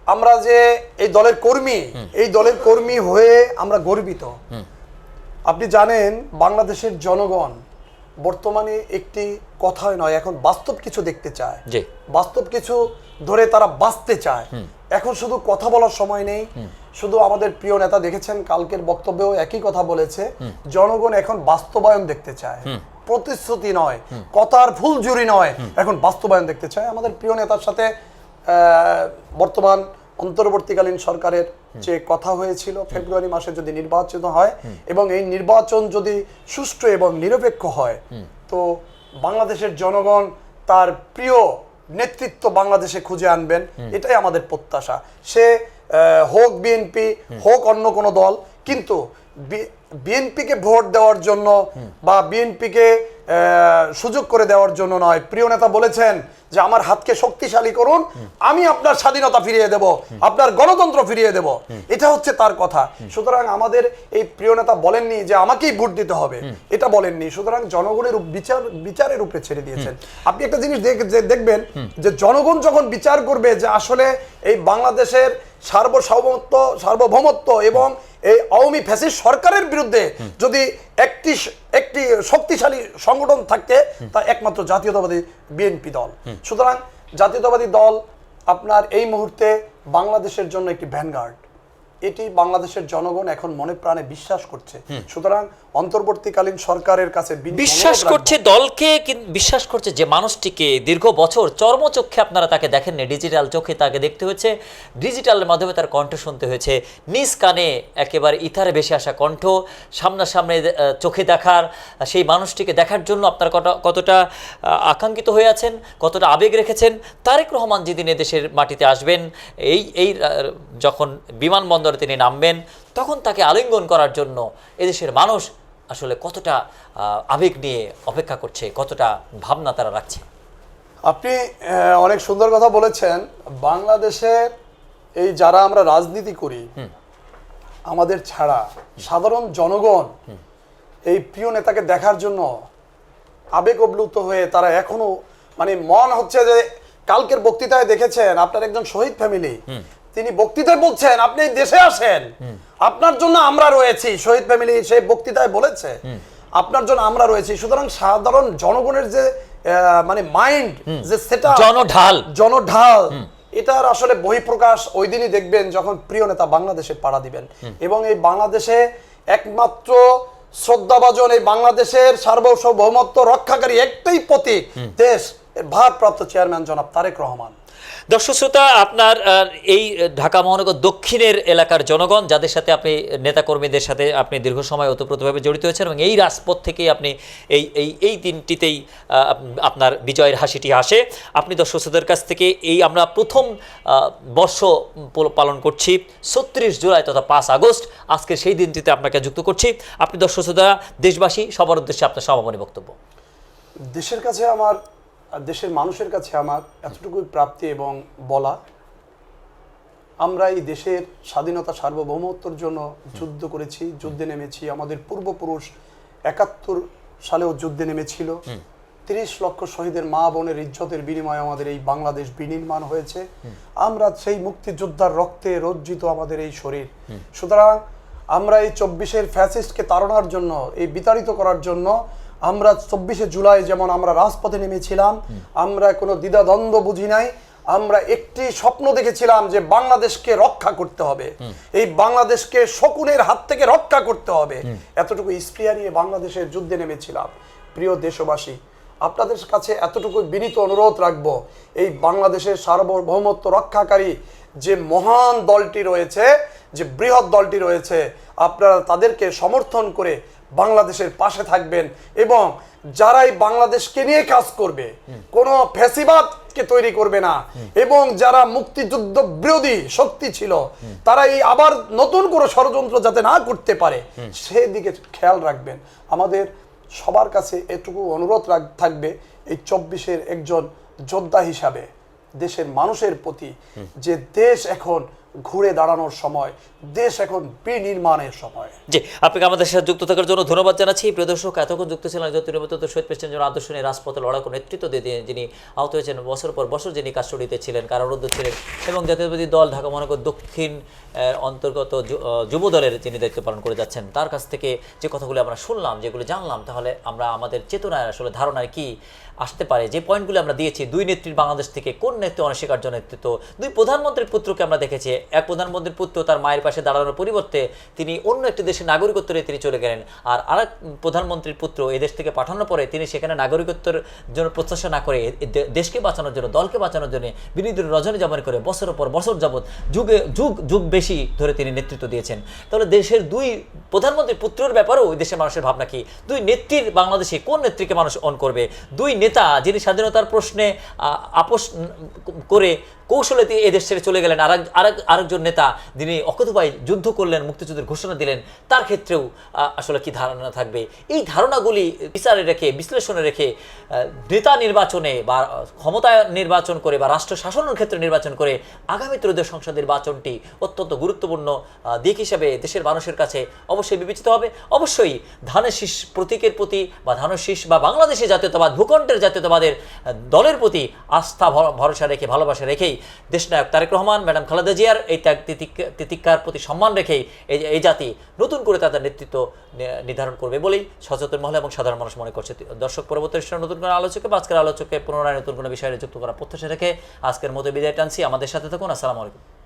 আমরা যে এই দলের কর্মী, এই দলের কর্মী হয়ে আমরা গর্বিত। আপনি জানেন বাংলাদেশের জনগণ বর্তমানে একটি কথায় নয়, এখন বাস্তব কিছু দেখতে চায়, বাস্তব কিছু ধরে তারা বাঁচতে চায়। এখন শুধু কথা বলার সময় নেই। শুধু আমাদের প্রিয় নেতা দেখেছেন কালকের বক্তব্যেও একই কথা বলেছে, জনগণ এখন বাস্তবায়ন দেখতে চায়, প্রতিশ্রুতি নয়, কথার ফুলঝুরি নয়, এখন বাস্তবায়ন দেখতে চায়। আমাদের প্রিয় নেতার সাথে বর্তমান অন্তর্বর্তীকালীন সরকারের যে কথা হয়েছিল, ফেব্রুয়ারি মাসে যদি নির্বাচন হয় এবং এই নির্বাচন যদি সুষ্ঠু এবং নিরপেক্ষ হয়, তো বাংলাদেশের জনগণ তার প্রিয় নেতৃত্ব বাংলাদেশে খুঁজে আনবেন, এটাই আমাদের প্রত্যাশা। সে হোক বিএনপি, হোক অন্য কোনো দল, কিন্তু বিএনপিকে ভোট দেওয়ার জন্য বা বিএনপিকে সুযোগ করে দেওয়ার জন্য নয়। প্রিয় নেতা বলেছেন যে আমার হাতকে শক্তিশালী করুন, আমি আপনার স্বাধীনতা ফিরিয়ে দেব, আপনার গণতন্ত্র ফিরিয়ে দেব, এটা হচ্ছে তার কথা। সুতরাং আমাদের এই প্রিয় নেতা বলেননি যে আমাকেই ভোট দিতে হবে, এটা বলেননি। সুতরাং জনগণের বিচারের উপরে ছেড়ে দিয়েছেন। আপনি একটা জিনিস দেখবেন যে জনগণ যখন বিচার করবে যে আসলে এই বাংলাদেশের সার্বভৌমত্ব এবং এই আওয়ামী ফ্যাসিস্ট সরকারের বিরুদ্ধে যদি একটি শক্তিশালী সংগঠন থাকে তা একমাত্র জাতীয়তাবাদী বিএনপি দল। সুতরাং জাতীয়তাবাদী দল আপনার এই মুহূর্তে বাংলাদেশের জন্য একটি ভ্যানগার্ড, এটি বাংলাদেশের জনগণ এখন মনে প্রাণে বিশ্বাস করছে। সুতরাং অন্তর্বর্তীকালীন সরকারের কাছে বিশ্বাস করছে দলকে, বিশ্বাস করছে যে মানুষটিকে দীর্ঘ বছর চর্মচক্ষে আপনারা তাকে দেখেননি, ডিজিটাল চোখে তাকে দেখতে হয়েছে, ডিজিটালের মাধ্যমে তার কণ্ঠ শুনতে হয়েছে, নিজ কানে একেবারে ইথারে ভেসে আসা কণ্ঠ, সামনাসামনি চোখে দেখার সেই মানুষটিকে দেখার জন্য আপনারা কতটা আকাঙ্ক্ষিত হয়ে আছেন, কতটা আবেগ রেখেছেন। তারেক রহমান যেদিন এদেশের মাটিতে আসবেন, এই যখন বিমানবন্দরে তিনি নামবেন, তখন তাকে আলিঙ্গন করার জন্য এদেশের মানুষ আসলে কতটা আবেগ নিয়ে অপেক্ষা করছে, কতটা ভাবনা তারা রাখছে। আপনি অনেক সুন্দর কথা বলেছেন। বাংলাদেশের এই যারা আমরা রাজনীতি করি, আমাদের ছাড়া সাধারণ জনগণ এই প্রিয় নেতাকে দেখার জন্য আবেগপ্লুত হয়ে তারা এখনো মানে মন হচ্ছে যে, কালকের বক্তৃতায় দেখেছেন আপনার একজন শহীদ ফ্যামিলি, তিনি বক্তৃতায় বলছেন আপনি দেশে আসেন, আপনার জন্য আমরা রয়েছি। শহীদ ফ্যামিলি সেই বক্তৃতায় বলেছে আপনার জন্য আমরা রয়েছি। সুতরাং সাধারণ জনগণের যে মানে মাইন্ড, যে সেটা জনঢাল, এটার আসলে বহিঃপ্রকাশ ওই দিনই দেখবেন যখন প্রিয় নেতা বাংলাদেশে পাড়া দিবেন। এবং এই বাংলাদেশে একমাত্র শ্রদ্ধাভাজন, এই বাংলাদেশের সার্বভৌমত্ব রক্ষাকারী একটাই প্রতীক, দেশ ভারপ্রাপ্ত চেয়ারম্যান জনাব তারেক রহমান। দর্শক শ্রোতা, আপনার এই ঢাকা মহানগর দক্ষিণের এলাকার জনগণ, যাদের সাথে আপনি নেতাকর্মীদের সাথে আপনি দীর্ঘ সময় ওতপ্রোতভাবে জড়িত হয়েছেন, এবং এই রাজপথ থেকেই আপনি এই দিনটিতেই আপনার বিজয়ের হাসিটি আসে। আপনি দর্শক শ্রোতাদের কাছ থেকে আমরা প্রথম বর্ষ পালন করছি ৩৬ জুলাই তথা ৫ আগস্ট, আজকে সেই দিনটিতে আপনাকে যুক্ত করছি। আপনি দর্শক শ্রোতা, দেশবাসী সবার উদ্দেশ্যে আপনার সমাপনী বক্তব্য। দেশের কাছে আমার, দেশের মানুষের কাছে আমার এতটুকুই প্রাপ্তি এবং বলা, আমরা এই দেশের স্বাধীনতা সার্বভৌমত্বের জন্য যুদ্ধ করেছি, যুদ্ধে নেমেছি। আমাদের পূর্বপুরুষ ৭১ সালেও যুদ্ধে নেমেছিল। ৩০ লক্ষ শহীদের মা বোনের ইজ্জতের বিনিময়ে আমাদের এই বাংলাদেশ বিনির্মাণ হয়েছে। আমরা সেই মুক্তিযোদ্ধার রক্তে রঞ্জিত আমাদের এই শরীর। সুতরাং আমরা এই ২৪-এর ফ্যাসিস্টকে তাড়ানোর জন্য, এই বিতাড়িত করার জন্য আমরা ২৪শে জুলাই যেমন আমরা রাজপথে নেমেছিলাম, আমরা কোনো দ্বিধাদ্বন্দ্ব বুঝি নাই। আমরা একটি স্বপ্ন দেখেছিলাম যে বাংলাদেশকে রক্ষা করতে হবে, এই বাংলাদেশকে শকুনের হাত থেকে রক্ষা করতে হবে। এতটুকু স্পৃহা নিয়ে বাংলাদেশের যুদ্ধে নেমেছিলাম। প্রিয় দেশবাসী, আপনাদের কাছে এতটুকু বিনীত অনুরোধ রাখবো, এই বাংলাদেশের সার্বভৌমত্ব রক্ষাকারী যে মহান দলটি রয়েছে, যে বৃহৎ দলটি রয়েছে, আপনারা তাদেরকে সমর্থন করে বাংলাদেশের পাশে থাকবেন। এবং যারাই বাংলাদেশকে নিয়ে কাজ করবে, কোনো ফ্যাসিবাদকে তৈরি করবে না, এবং যারা মুক্তিযুদ্ধ বিরোধী শক্তি ছিল, তারা এই আবার নতুন করে ষড়যন্ত্র যাতে না করতে পারে সেদিকে খেয়াল রাখবেন। আমাদের সবার কাছে এটুকু অনুরোধ থাকবে, এই ২৪-এর একজন যোদ্ধা হিসাবে দেশের মানুষের প্রতি, যে দেশ এখন ঘুরে দাঁড়ানোর সময়, দেশ এখন বিনির্মাণের সময়। জি, আপনাকে আমাদের সাথে যুক্ত থাকার জন্য ধন্যবাদ জানাচ্ছি। প্রিয় দর্শক, এতক্ষণ যুক্ত ছিলেন শহীদ প্রেসিডেন্ট জন্য আদর্শ নিয়ে রাজপথে লড়াকু নেতৃত্ব দিয়ে যিনি আহত হয়েছেন, বছর পর বছর যিনি কাস্টডিতে ছিলেন, কারারুদ্ধ ছিলেন, এবং জাতীয়তাবাদী দল ঢাকা মহানগর দক্ষিণ অন্তর্গত যুব দলের যিনি দায়িত্ব পালন করে যাচ্ছেন, তার কাছ থেকে যে কথাগুলো আমরা শুনলাম, যেগুলো জানলাম, তাহলে আমরা আমাদের চেতনায় আসলে ধারণায় কি আসতে পারে, যে পয়েন্টগুলো আমরা দিয়েছি, দুই নেত্রীর বাংলাদেশ থেকে কোন নেতৃত্ব অনস্বীকার্য নেতৃত্ব, দুই প্রধানমন্ত্রীর পুত্রকে আমরা দেখেছি, এক প্রধানমন্ত্রীর পুত্র তার মায়ের পাশে দাঁড়ানোর পরিবর্তে তিনি অন্য একটি দেশের নাগরিকত্ব নিয়ে তিনি চলে গেলেন, আর আরেক প্রধানমন্ত্রীর পুত্র এই দেশ থেকে পাঠানোর পরে তিনি সেখানে নাগরিকত্বের জন্য প্রত্যাশা না করে দেশকে বাঁচানোর জন্য, দলকে বাঁচানোর জন্য বিনীত রজনী যাপন করে বছরের পর বছর যাবৎ যুগ বেশি ধরে তিনি নেতৃত্ব দিয়েছেন। তাহলে দেশের দুই প্রধানমন্ত্রীর পুত্রের ব্যাপারেও ওই দেশের মানুষের ভাবনা কি, দুই নেত্রীর বাংলাদেশে কোন নেত্রীকে মানুষ অন করবে, দুই নেতা যিনি স্বাধীনতার প্রশ্নে আপোষ করে কৌশলে এই দেশ ছেড়ে চলে গেলেন, আরেকজন নেতা যিনি অকুতোভয় যুদ্ধ করলেন, মুক্তিযুদ্ধের ঘোষণা দিলেন, তার ক্ষেত্রেও আসলে কি ধারণা থাকবে। এই ধারণাগুলি বিচারে রেখে, বিশ্লেষণে রেখে নেতা নির্বাচনে বা ক্ষমতা নির্বাচন করে বা রাষ্ট্র শাসনের ক্ষেত্রে নির্বাচন করে আগামী ত্রয়োদশ সংসদ নির্বাচনটি অত্যন্ত গুরুত্বপূর্ণ দিক হিসেবে দেশের মানুষের কাছে অবশ্যই বিবেচিত হবে। অবশ্যই ধানের শীষ প্রতীকের প্রতি বা ধানের শীষ বা বাংলাদেশি জাতীয়তাবাদ, ভূখণ্ডের জাতীয়তাবাদের দলের প্রতি আস্থা ভরসা রেখে, ভালোবাসা রেখেই দেশনায়ক তারেক রহমান, ম্যাডাম খালেদা জিয়ার এই ত্যাগ তিতিক্ষার প্রতি সম্মান রেখেই এই জাতি নতুন করে তাদের নেতৃত্ব নির্ধারণ করবে বলেই সচেতন মহল এবং সাধারণ মানুষ মনে করছে। দর্শক, পরবর্তী নতুন কোনো আলোচকে বা আজকের আলোচকে পুনরায় নতুন কোনো বিষয়ে যুক্ত করার প্রত্যাশা রেখে আজকের মতো বিদায় টানছি। আমাদের সাথে থাকুন। আসসালামু আলাইকুম।